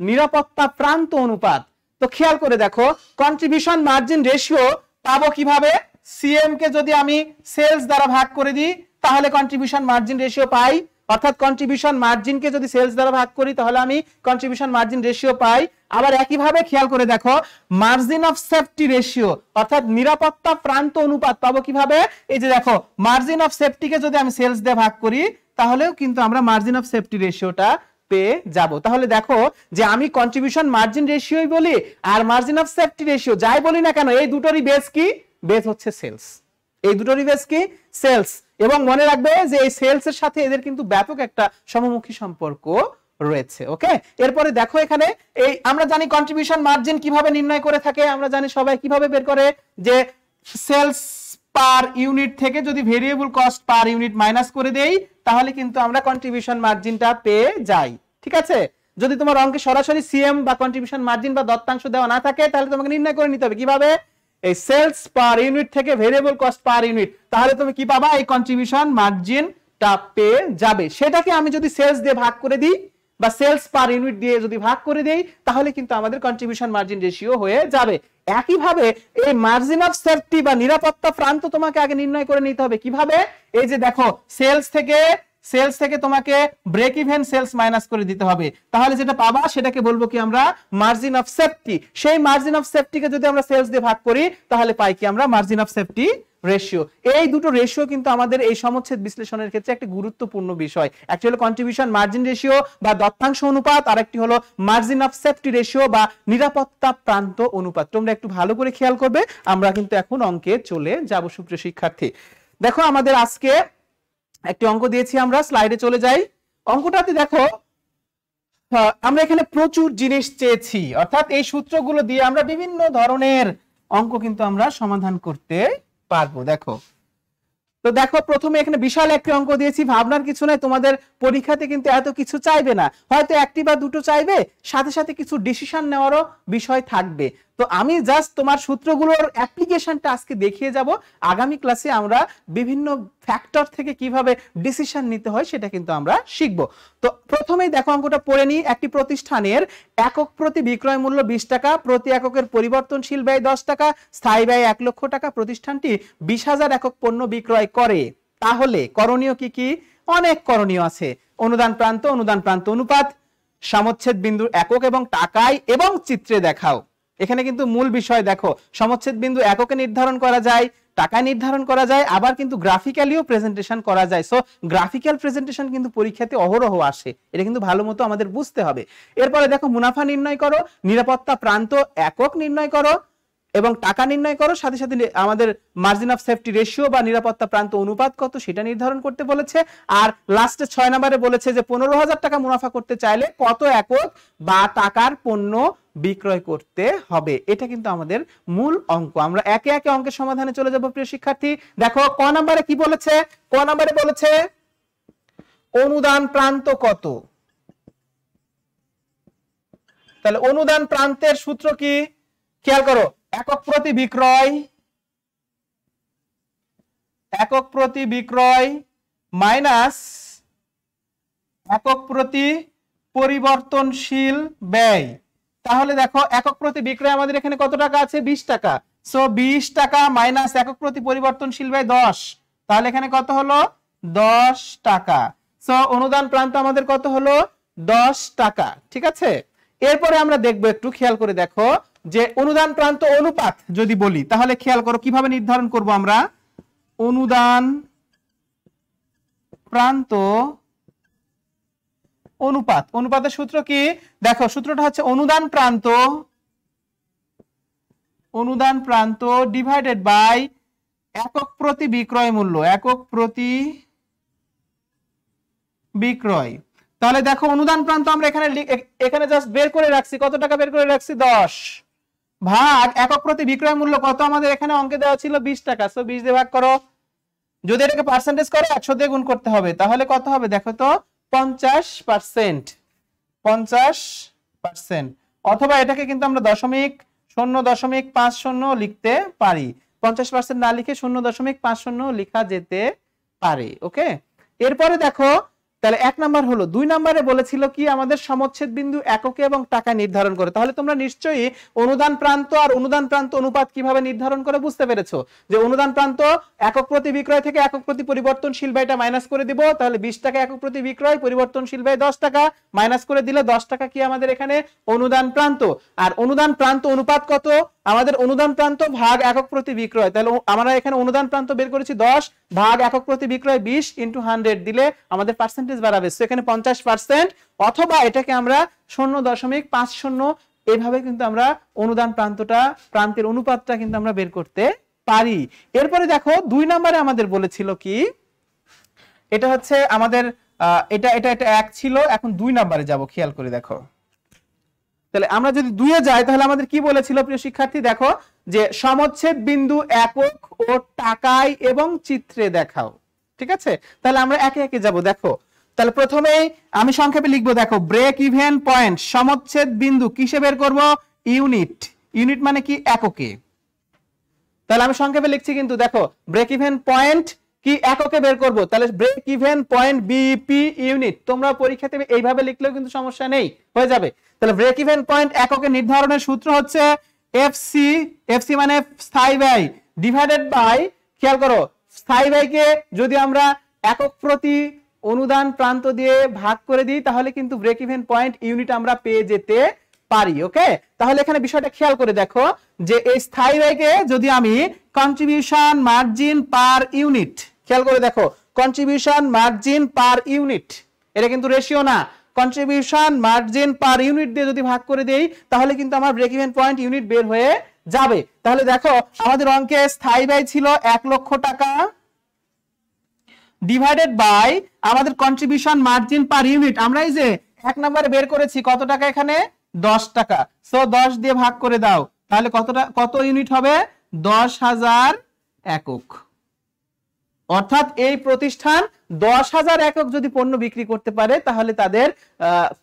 নিরাপত্তা প্রান্ত অনুপাত। তো খেয়াল করে দেখো, কন্ট্রিবিউশন মার্জিন রেশিও পাবো কিভাবে, সিএম কে যদি আমি সেলস দ্বারা ভাগ করে দিই, তাহলে কন্ট্রিবিউশন মার্জিন রেশিও পাই। অর্থাৎ কন্ট্রিবিউশন মার্জিনকে যদি সেলস দ্বারা ভাগ করি, তাহলে আমি কন্ট্রিবিউশন মার্জিন রেশিও পাই। আবার একইভাবে খেয়াল করে দেখো, মার্জিন অফ সেফটি রেশিও অর্থাৎ নিরাপত্তা প্রান্ত অনুপাত পাবো কিভাবে, এই যে দেখো, মার্জিন অফ সেফটিকে যদি আমি সেলস দিয়ে ভাগ করি, তাহলেও কিন্তু আমরা মার্জিন অফ সেফটি রেশিওটা পেয়ে যাব। তাহলে দেখো যে আমি কন্ট্রিবিউশন মার্জিন রেশিওই বলি আর মার্জিন অফ সেফটি রেশিও যাই বলি না কেন, এই দুটোরই বেস কি, বেস হচ্ছে সেলস। এই দুটোরই বেস কি, সেলস। এবং মনে রাখবে যে এই সেলস এর সাথে এদের কিন্তু ব্যাপক একটা সমমুখী সম্পর্ক রয়েছে। ওকে, এরপরে দেখো এখানে এই আমরা জানি কন্ট্রিবিউশন মার্জিন কিভাবে নির্ণয় করে থাকে, আমরা জানি সবাই কিভাবে বের করে, যে সেলস পার ইউনিট থেকে যদি variable cost per unit minus করে দেই, তাহলে কিন্তু আমরা কন্ট্রিবিউশন মার্জিনটা পেয়ে যাই। ঠিক আছে, যদি তোমার অঙ্কে সরাসরি সিএম বা কন্ট্রিবিউশন মার্জিন বা দত্তাংশ দেওয়া না থাকে, তাহলে তোমাকে নির্ণয় করে নিতে হবে কিভাবে, এই সেলস পার ইউনিট থেকে ভেরিয়েবল কস্ট পার ইউনিট, তাহলে তুমি কি পাবা, এই কন্ট্রিবিউশন মার্জিনটা পেয়ে যাবে। সেটাকে আমি যদি সেলস দিয়ে ভাগ করে দিই বা সেলস পার ইউনিট দিয়ে যদি ভাগ করে দেই, তাহলে কিন্তু আমাদের কন্ট্রিবিউশন মার্জিন রেশিও হয়ে যাবে। একইভাবে এই মার্জিন অফ সেফটি বা নিরাপত্তা প্রান্ত তোমাকে আগে নির্ণয় করে নিতে হবে কিভাবে, এই যে দেখো, সেলস থেকে তোমাকে ব্রেক ইভেন সেলস মাইনাস করে দিতে হবে, তাহলে যেটা পাবা সেটাকে বলবো কি আমরা মার্জিন অফ সেফটি। সেই মার্জিন অফ সেফটিকে যদি আমরা সেলস দিয়ে ভাগ করি, তাহলে পাই কি আমরা মার্জিন অফ সেফটি রেশিও। এই দুটো রেশিও কিন্তু আমাদের এই সমচ্ছেদ বিশ্লেষণের ক্ষেত্রে একটি গুরুত্বপূর্ণ বিষয়। একটি হলো কন্ট্রিবিউশন মার্জিন রেশিও বা দত্তাংশ অনুপাত, আর একটি হলো মার্জিন অফ সেফটি রেশিও বা নিরাপত্তা প্রান্ত অনুপাত। তোমরা একটু ভালো করে খেয়াল করবে। আমরা কিন্তু এখন অঙ্কে চলে যাব সুপ্রিয় শিক্ষার্থী। দেখো, আমাদের আজকে একটি অঙ্ক দিয়েছি, আমরা স্লাইডে চলে যাই। অঙ্কটাতে দেখো, আমরা এখানে প্রচুর জিনিস চেয়েছি, অর্থাৎ এই সূত্রগুলো দিয়ে আমরা বিভিন্ন ধরনের অঙ্ক কিন্তু আমরা সমাধান করতে পারবো। দেখো, তো দেখো, প্রথমে এখানে বিশাল একটি অঙ্ক দিয়েছি, ভাবনার কিছু নাই, তোমাদের পরীক্ষাতে কিন্তু এত কিছু চাইবে না, হয়তো একটি বা দুটো চাইবে, সাথে সাথে কিছু ডিসিশন নেওয়ারও বিষয় থাকবে। তো আমি জাস্ট তোমার সূত্রগুলোর অ্যাপ্লিকেশনটা আজকে দেখিয়ে যাব। আগামী ক্লাসে আমরা বিভিন্ন ফ্যাক্টর থেকে কিভাবে ডিসিশন নিতে হয় সেটা কিন্তু আমরা শিখব। তো প্রথমেই দেখো, অঙ্কটা পড়ে নিই। একটি প্রতিষ্ঠানের একক প্রতি বিক্রয় মূল্য 20 টাকা, প্রতি এককের পরিবর্তনশীল ব্যয় 10 টাকা, স্থায়ী ব্যয় 1 লক্ষ টাকা। প্রতিষ্ঠানটি 20,000 একক পণ্য বিক্রয় করে, তাহলে করণীয় কি কি? অনেক করণীয় আছে। অনুদান প্রান্ত অনুপাত, সমচ্ছেদ বিন্দু একক এবং টাকায় এবং চিত্রে দেখাও। এখানে কিন্তু মূল বিষয় দেখো, সমচ্ছেদ বিন্দু এককে নির্ধারণ করা যায়, টাকা নির্ধারণ করা যায়, আবার কিন্তু গ্রাফিক্যালিও প্রেজেন্টেশন করা যায়। সো গ্রাফিক্যাল প্রেজেন্টেশন কিন্তু পরীক্ষাতে অহরহ আসে, এটা কিন্তু ভালো মতো আমাদের বুঝতে হবে। এরপরে দেখো, মুনাফা নির্ণয় করো, নিরাপত্তা প্রান্ত একক নির্ণয় করো এবং টাকা নির্ণয় করো, সাথে সাথে আমাদের মার্জিন অফ সেফটি রেশিও বা নিরাপত্তা প্রান্ত অনুপাত কত সেটা নির্ধারণ করতে বলেছে। আর লাস্টে 6 নম্বরে বলেছে যে 15,000 টাকা মুনাফা করতে চাইলে কত একক বা টাকার পণ্য বিক্রয় করতে হবে। এটা কিন্তু আমাদের মূল অঙ্ক। আমরা একে একে অঙ্কের সমাধানে চলে যাব প্রিয় শিক্ষার্থী। দেখো ক নম্বরে কি বলেছে, ক নম্বরে বলেছে অনুদান প্রান্ত কত। তাহলে অনুদান প্রান্তের সূত্র কি, খেয়াল করো, একক প্রতি বিক্রয়, একক প্রতি বিক্রয় মাইনাস একক প্রতি পরিবর্তনশীল ব্যয়। তাহলে দেখো একক প্রতি বিক্রয় আমাদের এখানে কত টাকা আছে, 20 টাকা। সো 20 টাকা মাইনাস একক প্রতি পরিবর্তনশীল ব্যয় 10, তাহলে এখানে কত হলো 10 টাকা। সো অনুদান প্রান্ত আমাদের কত হলো 10 টাকা। ঠিক আছে, এরপরে আমরা দেখবো, একটু খেয়াল করে দেখো যে অনুদান প্রান্ত অনুপাত যদি বলি, তাহলে খেয়াল করো কিভাবে নির্ধারণ করব আমরা। অনুদান প্রান্ত অনুপাত, অনুপাতের সূত্র কি, দেখো সূত্রটা হচ্ছে অনুদান প্রান্ত ডিভাইডেড বাই একক প্রতি বিক্রয় মূল্য, একক প্রতি বিক্রয়। তাহলে দেখো অনুদান প্রান্ত আমরা এখানে জাস্ট বের করে রাখছি, কত টাকা বের করে রাখছি 10, ভাগ একক প্রতি বিক্রয় মূল্য কত আমাদের এখানে অঙ্কে দেওয়া ছিল 20 টাকা। সো 20 দিয়ে ভাগ করো, যদি এটাকে পার্সেন্টেজ করো 100 দিয়ে গুণ করতে হবে, তাহলে কত হবে দেখো তো 50%, 50%। অথবা এটাকে কিন্তু আমরা 0.50 লিখতে পারি, 50% না লিখে 0.50 লেখা যেতে পারে। ওকে, এরপরে দেখো তাহলে 1 নাম্বার হলো। 2 নম্বরে বলেছিল কি আমাদের সমচ্ছেদ বিন্দু এককে এবং টাকা নির্ধারণ করে। তাহলে তোমরা নিশ্চয়ই অনুদান প্রান্ত আর অনুদান প্রান্ত অনুপাত কিভাবে নির্ধারণ করে বুঝতে পেরেছো, যে অনুদান প্রান্ত একক প্রতি বিক্রয় থেকে একক প্রতি পরিবর্তনশীল ব্যয়টা মাইনাস করে দিব, তাহলে 20 টাকা একক প্রতি বিক্রয়, পরিবর্তনশীল ব্যয় 10 টাকা, মাইনাস করে দিলে 10 টাকা কি আমাদের এখানে অনুদান প্রান্ত। আর অনুদান প্রান্ত অনুপাত কত, আমাদের অনুদান প্রান্ত ভাগ একক প্রতি বিক্রয়। তাহলে আমরা এখানে অনুদান প্রান্ত বের করেছি 10 ভাগ একক প্রতি বিক্রয় 20 ইনটু 100 দিলে আমাদের পার্সেন্টেজ বাড়াবে, সো এখানে 50%। অথবা এটাকে আমরা 0.50 এইভাবে কিন্তু আমরা অনুদান প্রান্তের অনুপাতটা কিন্তু আমরা বের করতে পারি। এরপরে দেখো 2 নম্বরে আমাদের বলেছিল কি, এটা হচ্ছে আমাদের এটা 1 ছিল, এখন 2 নম্বরে যাব, খেয়াল করে দেখো। তাহলে আমরা যদি 2 এ যাই তাহলে আমাদের কি বলেছিল প্রিয় শিক্ষার্থী, দেখো যে সমচ্ছেদ বিন্দু একক ও টাকায় এবং চিত্রে দেখাও। ঠিক আছে, তাহলে আমরা একে একে যাব। দেখো তাহলে প্রথমেই আমি সংক্ষেপে লিখবো, দেখো ব্রেক ইভেন পয়েন্ট সমচ্ছেদ বিন্দু কিসে বের করব, ইউনিট, ইউনিট মানে কি এককে। তাহলে আমি সংক্ষেপে লিখছি কিন্তু, দেখো ব্রেক ইভেন পয়েন্ট কি এককে বের করব, তাহলে break even point BP unit. তোমরা পরীক্ষাতে এইভাবে লিখলেও কিন্তু সমস্যা নেই, হয়ে যাবে। তাহলে ব্রেক ইভেন পয়েন্ট এককে নির্ধারণের সূত্র হচ্ছে এফসি, এফসি মানে স্থায়ী ব্যয় ডিভাইডেড বাই, খেয়াল করো স্থায়ী ব্যয়কে যদি আমরা একক প্রতি অনুদান প্রান্ত দিয়ে ভাগ করে দিই তাহলে কিন্তু ব্রেক ইভেন পয়েন্ট ইউনিট আমরা পেয়ে যেতে পারি। ওকে, তাহলে এখানে বিষয়টা খেয়াল করে দেখো যে এই স্থায়ী ব্যয়কে যদি আমি কন্ট্রিবিউশন মার্জিন পার ইউনিট, খেয়াল করে দেখো কন্ট্রিবিউশন মার্জিন পার ইউনিট, এটা কিন্তু রেশিও না, কন্ট্রিবিউশন মার্জিন পার ইউনিট দিয়ে যদি ভাগ করে দেই তাহলে কিন্তু আমার ব্রেক ইভেন পয়েন্ট ইউনিট বের হয়ে যাবে। তাহলে দেখো আমাদের অঙ্কে স্থায়ী ব্যয় ছিল 1 লক্ষ টাকা ডিভাইডেড বাই আমাদের কন্ট্রিবিউশন মার্জিন পার ইউনিট, আমরা এই যে 1 নম্বরে বের করেছি কত টাকা, এখানে 10 টাকা। সো 10 দিয়ে ভাগ করে দাও, তাহলে কত ইউনিট হবে, 10,000 একক। অর্থাৎ এই প্রতিষ্ঠান 10,000 একক যদি পণ্য বিক্রি করতে পারে তাহলে তাদের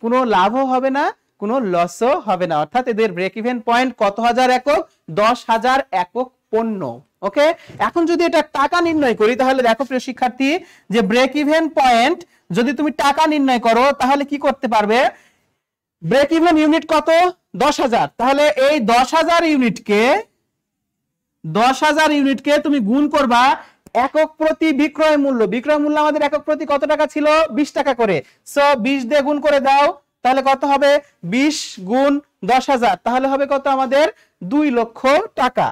কোনো লাভও হবে না, কোনো লসও হবে না। অর্থাৎ এদের ব্রেক ইভেন পয়েন্ট কত হাজার একক, 10,000 একক পণ্য। ওকে, এখন যদি এটা টাকা নির্ণয় করি তাহলে দেখো প্রিয় শিক্ষার্থী যে ব্রেক ইভেন পয়েন্ট যদি তুমি টাকা নির্ণয় করো তাহলে কি করতে পারবে, ব্রেক ইভেন ইউনিট কত, 10,000, তাহলে এই 10,000 ইউনিটকে তুমি গুণ করবা একক প্রতি বিক্রয় মূল্য, বিক্রয় মূল্য আমাদের একক প্রতি কত টাকা ছিল, 20 টাকা করে। সো 20 দিয়ে গুণ করে দাও, তাহলে কত হবে 20 গুণ 10,000, তাহলে হবে কত আমাদের 2 লক্ষ টাকা।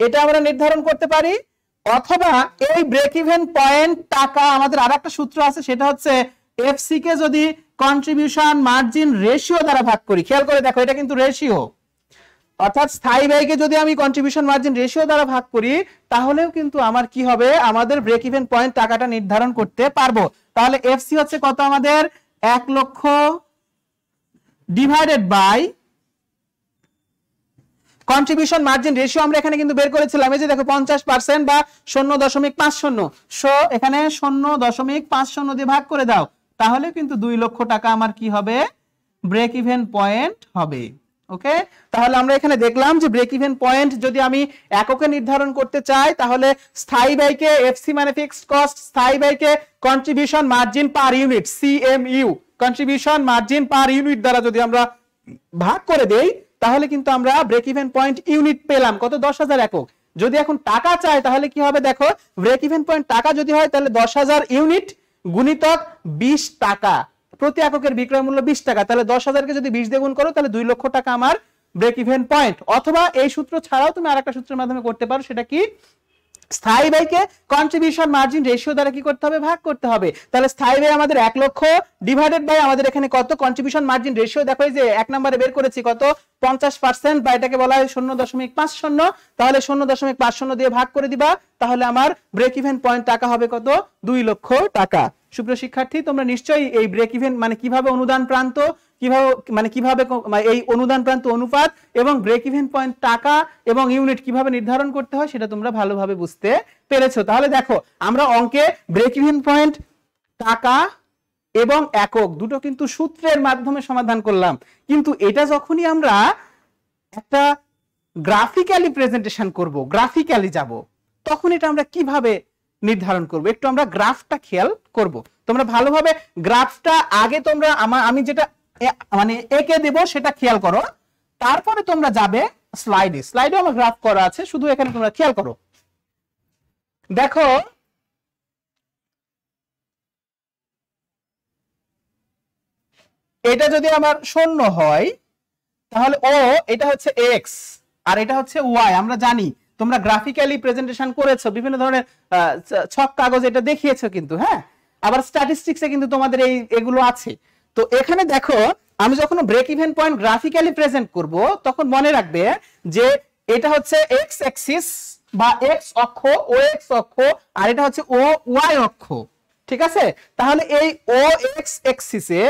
এটা আমরা নির্ধারণ করতে পারি। অথবা এই ব্রেক ইভেন পয়েন্ট টাকা আমাদের আরেকটা সূত্র আছে, সেটা হচ্ছে এফসি কে যদি কন্ট্রিবিউশন মার্জিন রেশিও দ্বারা ভাগ করি, খেয়াল করে দেখো এটা কিন্তু রেশিও, অর্থাৎ স্থায়ী ব্যয়কে যদি আমি কন্ট্রিবিউশন মার্জিন রেশিও দ্বারা ভাগ করি তাহলেও কিন্তু আমার কি হবে, আমাদের ব্রেক ইভেন পয়েন্ট টাকাটা নির্ধারণ করতে পারবো। তাহলে এফসি হচ্ছে কত আমাদের 1 lakh divided by contribution margin ratio আমরা এখানে কিন্তু বের করেছিলাম, এই যে দেখো 50% বা 0.50, সো এখানে 0.50 দিয়ে ভাগ করে দাও, তাহলে কিন্তু 2 লক্ষ টাকা আমার কি হবে, ব্রেক ইভেন পয়েন্ট হবে। ওকে, তাহলে আমরা এখানে দেখলাম যে ব্রেক ইভেন পয়েন্ট যদি আমি এককে নির্ধারণ করতে চাই, তাহলে স্থায়ী ব্যয়কে এফসি মানে ফিক্সড কস্ট, স্থায়ী ব্যয়কে contribution margin per unit CMU, contribution margin per unit দ্বারা যদি আমরা ভাগ করে দেই, তাহলে কিন্তু আমরা ব্রেক ইভেন পয়েন্ট ইউনিট পেলাম কত, 10,000 একক। যদি এখন টাকা চাই তাহলে কি হবে, দেখো ব্রেক ইভেন পয়েন্ট টাকা যদি হয় তাহলে 10,000 ইউনিট গুণিতক 20 টাকা, প্রতি এককের বিক্রয় মূল্য 20 টাকা, তাহলে 10,000 কে যদি 20 দিয়ে গুণ করো তাহলে 2 লক্ষ টাকা আমার ব্রেক ইভেন পয়েন্ট। অথবা এই সূত্র ছাড়াও তুমি আরেকটা সূত্রের মাধ্যমে করতে পারো, সেটা কি, স্থায়ী ব্যয়কে কন্ট্রিবিউশন মার্জিন রেশিও দ্বারা কি করতে হবে, ভাগ করতে হবে। তাহলে স্থায়ী ব্যয় আমাদের 1 লক্ষ ডিভাইডেড বাই আমাদের এখানে কত, কন্ট্রিবিউশন মার্জিন রেশিও দেখো এই যে 1 নম্বরে বের করেছি কত, 50%, বা এটাকে বলা হয় 0.50, তাহলে 0.50 দিয়ে ভাগ করে দিবা, তাহলে আমার ব্রেক ইভেন পয়েন্ট টাকা হবে কত, 2 লক্ষ টাকা। সুপ্রিয় শিক্ষার্থী, তোমরা নিশ্চয়ই এই ব্রেক ইভেন মানে কিভাবে অনুদান প্রান্ত, কিভাবে এই অনুদান প্রান্ত অনুপাত এবং ব্রেক ইভেন পয়েন্ট টাকা এবং ইউনিট কিভাবে নির্ধারণ করতে হয় সেটা তোমরা ভালোভাবে বুঝতে পেরেছো। তাহলে দেখো আমরা অঙ্কে ব্রেক ইভেন পয়েন্ট টাকা এবং একক দুটো কিন্তু সূত্রের মাধ্যমে সমাধান করলাম, কিন্তু এটা যখনই আমরা একটা গ্রাফিক্যালি প্রেজেন্টেশন করব, গ্রাফিক্যালি যাব, তখন এটা আমরা কিভাবে নির্ধারণ করব, একটু আমরা গ্রাফটা খেয়াল করব। তোমরা ভালোভাবে গ্রাফটা আগে তোমরা আমি যেটা মানে এঁকে দেব সেটা খেয়াল করো, তারপরে তোমরা যাবে স্লাইডে, স্লাইডে আমার গ্রাফ করা আছে, শুধু এখানে তোমরা খেয়াল করো। দেখো এটা যদি আমার 0 হয় তাহলে ও এটা হচ্ছে x আর এটা হচ্ছে y। আমরা জানি তোমরা গ্রাফিক্যালি প্রেজেন্টেশন করেছো, বিভিন্ন ধরনের ছক কাগজ এটা দেখিয়েছো কিন্তু, হ্যাঁ, আবার স্ট্যাটিস্টিক্সে কিন্তু তোমাদের এগুলো আছে। তো এখানে দেখো আমি যখন break even point graphically present করব, তখন মনে রাখবে যে এটা হচ্ছে x অ্যাক্সিস বা x অক্ষ, ও x অক্ষ, আর এটা হচ্ছে ও y অক্ষ, ঠিক আছে। তাহলে এই ও x অ্যাক্সিসে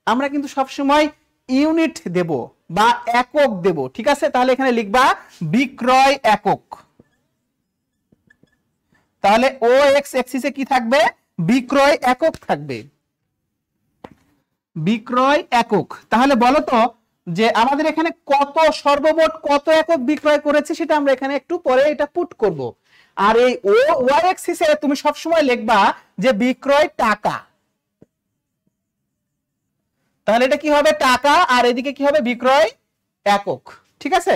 আমরা কিন্তু সব সময় ইউনিট দেব বা একক দেব, ঠিক আছে। তাহলে এখানে লিখবা বিক্রয় একক, তাহলে ও এক্স অ্যাক্সিসে কি থাকবে, বিক্রয় একক থাকবে, বিক্রয় একক। তাহলে বলো তো যে আমাদের এখানে কত সর্বমোট কত একক বিক্রয় করেছে সেটা আমরা এখানে একটু পরে এটা পুট করব। আর এই ও ওয়াই অ্যাক্সিসে তুমি সব সময় লিখবা যে বিক্রয় টাকা, তাহলে এটা কি হবে, টাকা, আর এদিকে কি হবে, বিক্রয় একক, ঠিক আছে।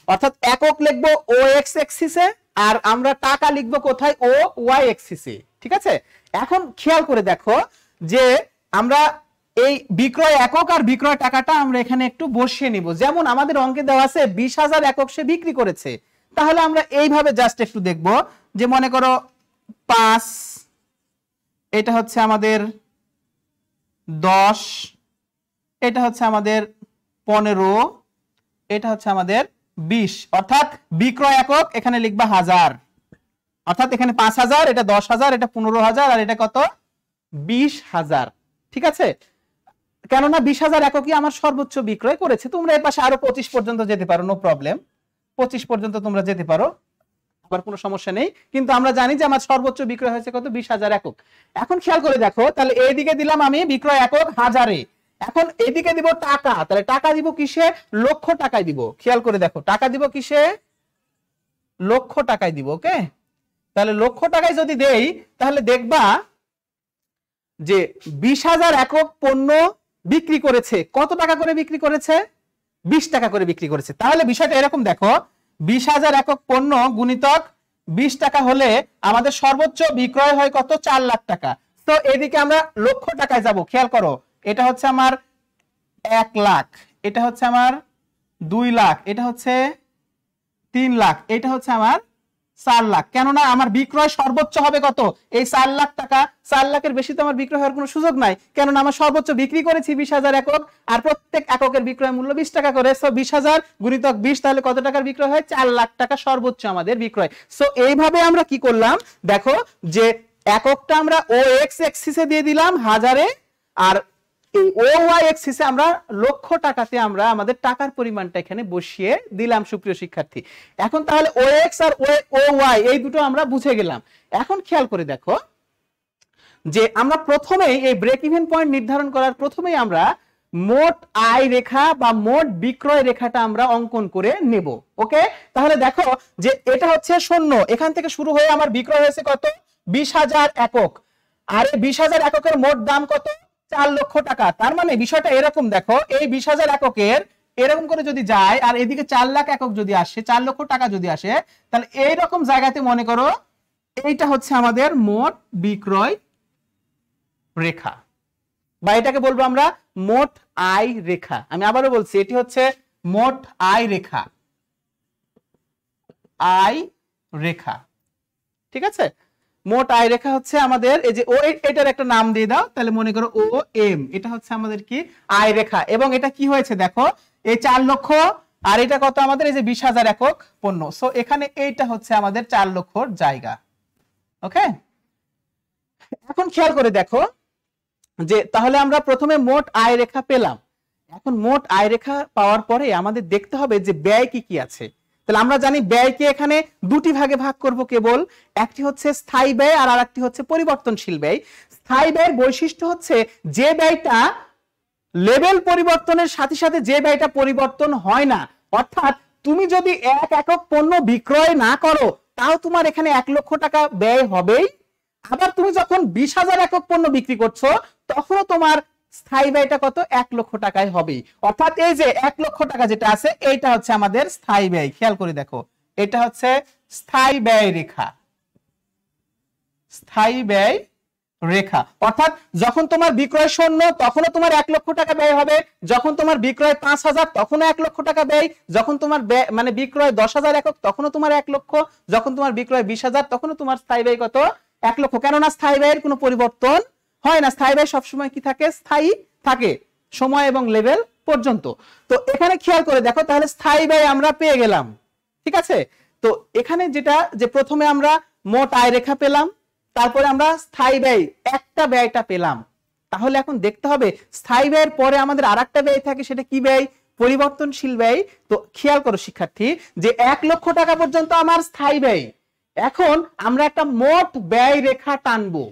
অর্থাৎ একক লিখবো ও এক্স অ্যাক্সিসে আর আমরা টাকা লিখবো কোথায়, ও ওয়াই অ্যাক্সিসে, ঠিক আছে। এখন খেয়াল করে দেখো যে আমরা এই বিক্রয় একক আর বিক্রয় টাকাটা আমরা এখানে একটু বসিয়ে নিব। যেমন আমাদের অঙ্কে দেওয়া আছে 20,000 একক সে বিক্রি করেছে, তাহলে আমরা এইভাবে জাস্ট একটু দেখব যে মনে করো 5, এটা হচ্ছে আমাদের 10, এটা হচ্ছে আমাদের 15, এটা হচ্ছে আমাদের 20, অর্থাৎ বিক্রয় একক এখানে লিখবা 1000, অর্থাৎ এখানে 5,000, এটা 10,000, এটা 15,000, আর এটা কত, 20,000, ঠিক আছে। কেননা 20,000 এককই আমার সর্বোচ্চ বিক্রয় করেছে। তোমরা এর পাশে আরো 25 পর্যন্ত যেতে পারো, নো প্রবলেম, 25 পর্যন্ত তোমরা যেতে পারো, আবার কোনো সমস্যা নেই, কিন্তু আমরা জানি যে আমার সর্বোচ্চ বিক্রয় হয়েছে কত, 20,000 একক। এখন খেয়াল করে দেখো, তাহলে এইদিকে দিলাম আমি বিক্রয় একক 1000-এ, এখন এদিকে দিব টাকা, তাহলে টাকা দিব কিসে, লক্ষ টাকায় দিব। খেয়াল করে দেখো টাকা দিব কিসে, লক্ষ টাকায় দিব। ওকে, তাহলে লক্ষ টাকায় যদি দেই তাহলে দেখবা যে 20,000 একক পণ্য বিক্রি করেছে, কত টাকা করে বিক্রি করেছে, 20 টাকা করে বিক্রি করেছে। তাহলে বিষয়টা এরকম দেখো, 20,000 একক পণ্য গুণিতক 20 টাকা হলে আমাদের সর্বোচ্চ বিক্রয় হয় কত, 4 লাখ টাকা। তো এদিকে আমরা লক্ষ টাকায় যাব। খেয়াল করো, এটা হচ্ছে আমার 1 লাখ, এটা হচ্ছে আমার 2 লাখ, এটা হচ্ছে 3 লাখ, এটা হচ্ছে আমার 4 লাখ। কেননা আমার বিক্রয় সর্বোচ্চ হবে কত, এই 4 লাখ টাকা। 4 লাখের বেশি তো আমার বিক্রয় হওয়ার কোনো সুযোগ নাই, কেননা আমার সর্বোচ্চ বিক্রি করেছি 20,000 একক, আর প্রত্যেক এককের বিক্রয় মূল্য 20 টাকা করে। সো 20,000 গুণিতক 20, তাহলে কত টাকার বিক্রয় হয়, 4 লাখ টাকা সর্বোচ্চ আমাদের বিক্রয়। সো এইভাবে আমরা কি করলাম, দেখো যে এককটা আমরা ও এক্স অ্যাক্সিসে দিয়ে দিলাম 1000-এ, আর এই ও ওয়াই এক্সিসে আমরা লক্ষ টাকাতে আমরা আমাদের টাকার পরিমাণটা এখানে বসিয়ে দিলাম সুপ্রিয় শিক্ষার্থী। এখন তাহলে ও এক্স আর ও ওয়াই এই দুটো আমরা বুঝে গেলাম। এখন খেয়াল করে দেখো যে আমরা প্রথমেই এই ব্রেক ইভেন পয়েন্ট নির্ধারণ করার প্রথমেই আমরা মোট আয় রেখা বা মোট বিক্রয় রেখাটা আমরা অঙ্কন করে নেব। ওকে, তাহলে দেখো যে এটা হচ্ছে 0, এখান থেকে শুরু হয়ে আমার বিক্রয় হয়েছে কত 20,000 একক, আর এই 20,000 এককের মোট দাম কত 4 লক্ষ টাকা। তার মানে বিষয়টা এরকম, দেখো এই 20,000 এককের এরকম করে যদি যায় আর এদিকে 4 লাখ একক যদি আসে, 4 লক্ষ টাকা যদি আসে, তাহলে এইরকম জায়গাতে মনে করো এইটা হচ্ছে আমাদের মোট বিক্রয় রেখা, বা এটাকে বলবো আমরা মোট আয় রেখা। আমি আবারও বলছি এটি হচ্ছে মোট আয় রেখা, আয় রেখা, ঠিক আছে। মোট আয় রেখা হচ্ছে আমাদের এই যে ও, এটার একটা নাম দিয়ে দাও, তাহলে মনে করো ও এম, এটা হচ্ছে আমাদের কি আয় রেখা। এবং এটা কি হয়েছে দেখো এই 4 লক্ষ আর এটা কত আমাদের এই যে 20,000 একক পণ্য। সো এখানে এইটা হচ্ছে আমাদের 4 লক্ষর জায়গা। ওকে, এখন খেয়াল করে দেখো যে তাহলে আমরা প্রথমে মোট আয় রেখা পেলাম। এখন মোট আয় রেখা পাওয়ার পরে আমাদের দেখতে হবে যে ব্যয় কি কি আছে। তাহলে আমরা জানি ব্যয়কে এখানে দুটি ভাগে ভাগ করব কেবল, একটি হচ্ছে স্থায়ী ব্যয় আর আরেকটি হচ্ছে পরিবর্তনশীল ব্যয়। স্থায়ী ব্যয়ের বৈশিষ্ট্য হচ্ছে যে ব্যয়টা লেভেল পরিবর্তনের সাথে সাথে যে ব্যয়টা পরিবর্তন হয় না, অর্থাৎ তুমি যদি 1 একক পণ্য বিক্রয় না করো তাও তোমার এখানে 1 লক্ষ টাকা ব্যয় হবেই। আবার তুমি যখন 20,000 একক পণ্য বিক্রি করছো তখনও তোমার স্থায়ী ব্যয়টা কত 1 লক্ষ টাকায় হবে। অর্থাৎ এই যে 1 লক্ষ টাকা যেটা আছে এইটা হচ্ছে আমাদের স্থায়ী ব্যয়। খেয়াল করে দেখো এটা হচ্ছে স্থায়ী ব্যয় রেখা, স্থায়ী ব্যয় রেখা। অর্থাৎ যখন তোমার বিক্রয় 0 তখনও তোমার 1 লক্ষ টাকা ব্যয় হবে, যখন তোমার বিক্রয় 5,000 তখনও 1 লক্ষ টাকা ব্যয়, যখন তোমার মানে বিক্রয় 10,000 একক তখনও তোমার 1 লক্ষ, যখন তোমার বিক্রয় 20,000 তখনও তোমার স্থায়ী ব্যয় কত 1 লক্ষ। কেননা স্থায়ী ব্যয়ের কোনো পরিবর্তন হয় না, স্থায়ী ব্যয় সবসময় কি থাকে স্থায়ী থাকে সময় এবং লেভেল পর্যন্ত। তো এখানে খেয়াল করে দেখো তাহলে স্থায়ী ব্যয় আমরা পেয়ে গেলাম, ঠিক আছে। তো এখানে যেটা যে প্রথমে আমরা মোট আয় রেখা পেলাম, তারপরে আমরা স্থায়ী ব্যয় একটা ব্যয়টা পেলাম। তাহলে এখন দেখতে হবে স্থায়ী ব্যয়ের পরে আমাদের আরেকটা ব্যয় থাকে, সেটা কি ব্যয় পরিবর্তনশীল ব্যয়। তো খেয়াল করো শিক্ষার্থী যে 1 লক্ষ টাকা পর্যন্ত আমার স্থায়ী ব্যয়, এখন আমরা একটা মোট ব্যয় রেখা টানবো।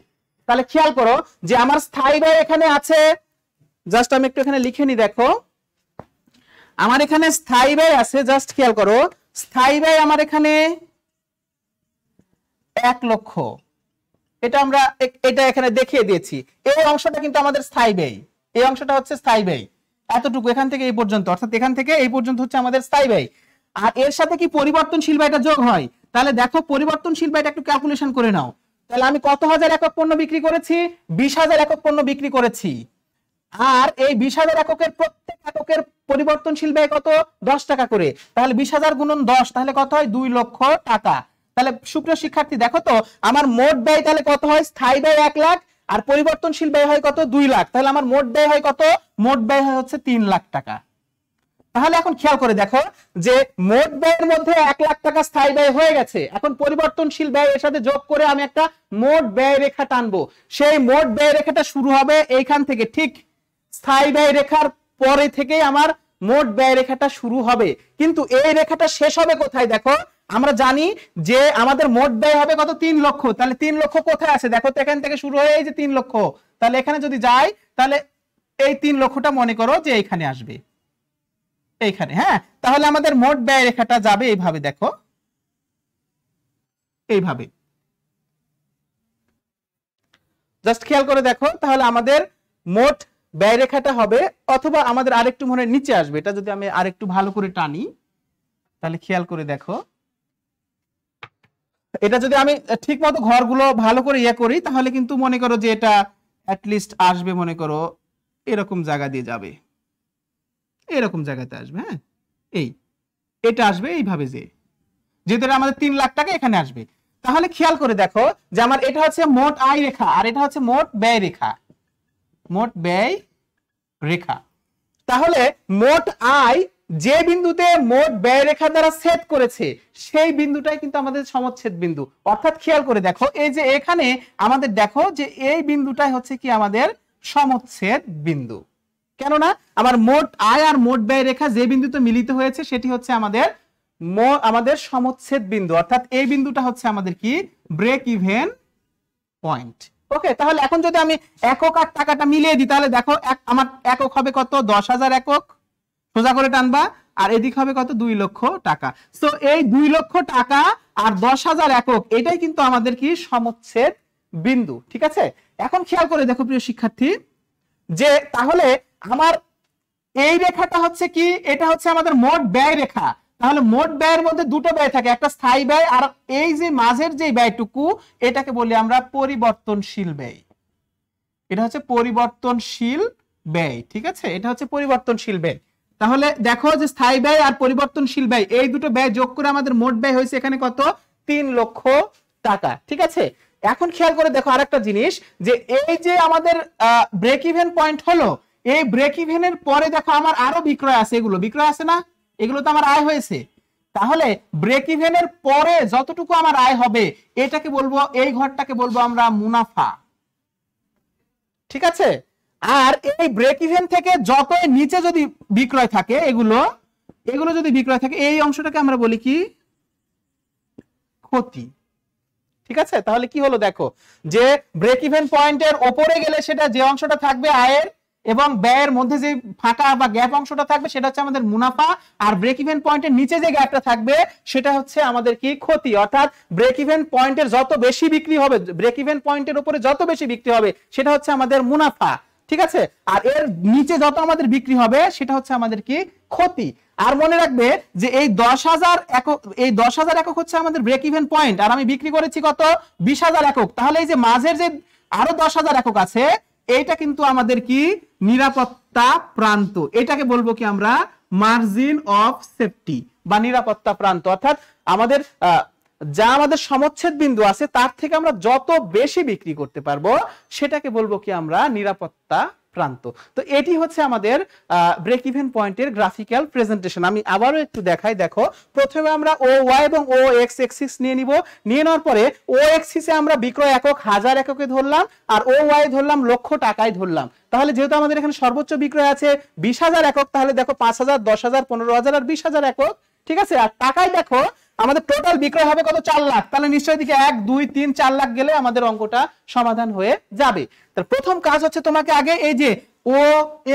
তাহলে খেয়াল করো যে আমার স্থায়ী ব্যয় এখানে আছে, জাস্ট আমি একটু এখানে লিখে নি, দেখো আমার এখানে স্থায়ী ব্যয় আছে, জাস্ট খেয়াল করো স্থায়ী ব্যয় আমার এখানে 1 লক্ষ, এটা আমরা এটা এখানে দেখিয়ে দিয়েছি। এই অংশটা কিন্তু আমাদের স্থায়ী ব্যয়, এই অংশটা হচ্ছে স্থায়ী ব্যয়, এতটুকু এখান থেকে এই পর্যন্ত, অর্থাৎ এখান থেকে এই পর্যন্ত হচ্ছে আমাদের স্থায়ী ব্যয়। আর এর সাথে কি পরিবর্তনশীল ব্যয়টা যোগ হয়, তাহলে দেখো পরিবর্তনশীল ব্যয়টা একটু ক্যালকুলেশন করে নাও। তাহলে আমি কত হাজার একক পণ্য বিক্রি করেছি 20,000 একক পণ্য বিক্রি করেছি, আর এই 20,000 এককের প্রত্যেক এককের পরিবর্তনশীল ব্যয় কত 10 টাকা করে। তাহলে 20,000 গুণন 10 তাহলে কত হয় 2 লক্ষ টাকা। তাহলে সুপ্রিয় শিক্ষার্থী দেখো তো আমার মোট ব্যয় তাহলে কত হয়, স্থায়ী ব্যয় 1 লাখ আর পরিবর্তনশীল ব্যয় হয় কত 2 লাখ, তাহলে আমার মোট ব্যয় হয় কত, মোট ব্যয় হয় হচ্ছে 3 লাখ টাকা। তাহলে এখন খেয়াল করে দেখো যে মোট ব্যয়ের মধ্যে 1 লাখ টাকা স্থায়ী ব্যয় হয়ে গেছে, এখন পরিবর্তনশীল ব্যয় এর সাথে যোগ করে আমি একটা মোট ব্যয় রেখা টানবো। সেই মোট ব্যয় রেখাটা শুরু হবে এইখান থেকে, ঠিক স্থায়ী ব্যয় রেখার পরে থেকে আমার মোট ব্যয় রেখাটা শুরু হবে। কিন্তু এই রেখাটা শেষ হবে কোথায়, দেখো আমরা জানি যে আমাদের মোট ব্যয় হবে কত 3 লক্ষ, তাহলে 3 লক্ষ কোথায় আছে দেখো তো, এখান থেকে শুরু হয়ে এই যে 3 লক্ষ, তাহলে এখানে যদি যাই তাহলে এই 3 লক্ষটা মনে করো যে এইখানে আসবে, এইখানে। হ্যাঁ, তাহলে আমাদের মোট ব্যয় রেখাটা যাবে এইভাবে, দেখো এইভাবে, জাস্ট খেয়াল করে দেখো তাহলে আমাদের মোট ব্যয় রেখাটা হবে, অথবা আমাদের আরেকটু মনে নিচে আসবে, এটা যদি আমি আরেকটু ভালো করে টানি তাহলে খেয়াল করে দেখো এটা যদি আমি ঠিক মতো ঘরগুলো ভালো করে ইয়ে করি তাহলে কিন্তু মনে করো যে এটা অ্যাটলিস্ট আসবে, মনে করো এরকম জায়গা দিয়ে যাবে, এরকম জায়গাতে আসবে। হ্যাঁ, এটা আসবে এইভাবে, যে যেহেতু আমাদের 3 লাখ টাকা এখানে আসবে। তাহলে খেয়াল করে দেখো যে আমার এটা হচ্ছে মোট আয় রেখা আর এটা হচ্ছে মোট ব্যয় রেখা, মোট ব্যয় রেখা। তাহলে মোট আয় যে বিন্দুতে মোট ব্যয় রেখা দ্বারা ছেদ করেছে সেই বিন্দুটাই কিন্তু আমাদের সমচ্ছেদ বিন্দু। অর্থাৎ খেয়াল করে দেখো এই যে এখানে আমাদের দেখো যে এই বিন্দুটাই হচ্ছে কি আমাদের সমচ্ছেদ বিন্দু। কেননা আমার মোট আয় আর মোট ব্যয় রেখা যে বিন্দুতে মিলিত হয়েছে সেটি হচ্ছে আমাদের সমচ্ছেদ বিন্দু, অর্থাৎ এই বিন্দুটা হচ্ছে আমাদের কি ব্রেক ইভেন পয়েন্ট। ওকে, তাহলে এখন যদি আমি একক আর টাকাটা মিলিয়ে দিই তাহলে দেখো আমার একক হবে কত 10,000 একক, সোজা করে টানবা, আর এদিক হবে কত 2 লক্ষ টাকা। সো এই 2 লক্ষ টাকা আর 10,000 একক এটাই কিন্তু আমাদের কি সমচ্ছেদ বিন্দু। ঠিক আছে, এখন খেয়াল করে দেখো প্রিয় শিক্ষার্থী, যে তাহলে আমার এই রেখাটা হচ্ছে কি, এটা হচ্ছে আমাদের মোট ব্যয় রেখা। তাহলে মোট ব্যয়ের মধ্যে দুটো ব্যয় থাকে, একটা স্থায়ী ব্যয় আর এই যে মাঝের যে ব্যয়টুকু এটাকে বলি আমরা পরিবর্তনশীল ব্যয়। এটা হচ্ছে পরিবর্তনশীল ব্যয়। ঠিক আছে, এটা হচ্ছে পরিবর্তনশীল ব্যয়। তাহলে দেখো যে স্থায়ী ব্যয় আর পরিবর্তনশীল ব্যয় এই দুটো ব্যয় যোগ করে আমাদের মোট ব্যয় হয়েছে এখানে কত 3 লক্ষ টাকা। ঠিক আছে, এখন খেয়াল করে দেখো আরেকটা জিনিস, যে এই যে আমাদের ব্রেক ইভেন পয়েন্ট হলো, এই ব্রেক ইভেনের পরে দেখো আমার আরো বিক্রয় আছে, এগুলো বিক্রয় আছে না, এগুলো তো আমার আয় হয়েছে। তাহলে ব্রেক ইভেনের পরে যতটুকু আমার আয় হবে এটাকে বলবো, এই ঘরটাকে বলবো আমরা মুনাফা। ঠিক আছে, আর এই ব্রেক ইভেন থেকে যত নিচে যদি বিক্রয় থাকে এগুলো যদি বিক্রয় থাকে এই অংশটাকে আমরা বলি কি ক্ষতি। ঠিক আছে, তাহলে কি হলো দেখো, যে ব্রেক ইভেন পয়েন্টের উপরে গেলে সেটা যে অংশটা থাকবে আয়ের এবং ব্যয়ের মধ্যে যে ফাঁকা বা গ্যাপ অংশটা থাকবে সেটা হচ্ছে আমাদের মুনাফা, আর ব্রেক ইভেন পয়েন্টের নিচে যে গ্যাপটা থাকবে সেটা হচ্ছে আমাদের কি ক্ষতি। অর্থাৎ ব্রেক ইভেন পয়েন্টের যত বেশি বিক্রি হবে, ব্রেক ইভেন পয়েন্টের উপরে যত বেশি বিক্রি হবে সেটা হচ্ছে আমাদের মুনাফা। ঠিক আছে, আর এর নিচে যত আমাদের বিক্রি হবে সেটা হচ্ছে আমাদের কি ক্ষতি। আর মনে রাখবে যে এই 10,000 একক, এই 10,000 একক হচ্ছে আমাদের ব্রেক ইভেন পয়েন্ট, আর আমি বিক্রি করেছি কত 20,000 একক। তাহলে এই যে মাঝের যে আরো 10,000 একক আছে এইটা কিন্তু আমাদের কি নিরাপত্তা প্রান্ত, এটাকে বলবো কি আমরা মার্জিন অফ সেফটি বা নিরাপত্তা প্রান্ত। অর্থাৎ আমাদের যা আমাদের সমচ্ছেদ বিন্দু আছে তার থেকে আমরা যত বেশি বিক্রি করতে পারবো সেটাকে বলবো কি আমরা নিরাপত্তা প্রান্ত। তো এটি হচ্ছে আমাদের ব্রেক ইভেন পয়েন্টের গ্রাফিক্যাল প্রেজেন্টেশন। আমি আবারও একটু দেখাই, দেখো প্রথমে আমরা ও ওয়াই এবং ও এক্স এক্সিস নিয়ে নিব, নিয়ে নেওয়ার পরে ও এক্সিসে আমরা বিক্রয় একক 1000 এককে ধরলাম আর ও ওয়াই ধরলাম লক্ষ টাকায় ধরলাম। তাহলে যেহেতু আমাদের এখানে সর্বোচ্চ বিক্রয় আছে 20,000 একক, তাহলে দেখো 5,000, 10,000, 15,000 আর 20,000 একক। ঠিক আছে, আর টাকায় দেখো আমাদের টোটাল বিক্রয় হবে কত 4 লাখ। তাহলে নিশ্চয়ই দিকে 1, 2, 3, 4 লাখ গেলে আমাদের অঙ্কটা সমাধান হয়ে যাবে। তার প্রথম কাজ হচ্ছে তোমাকে আগে এই যে ও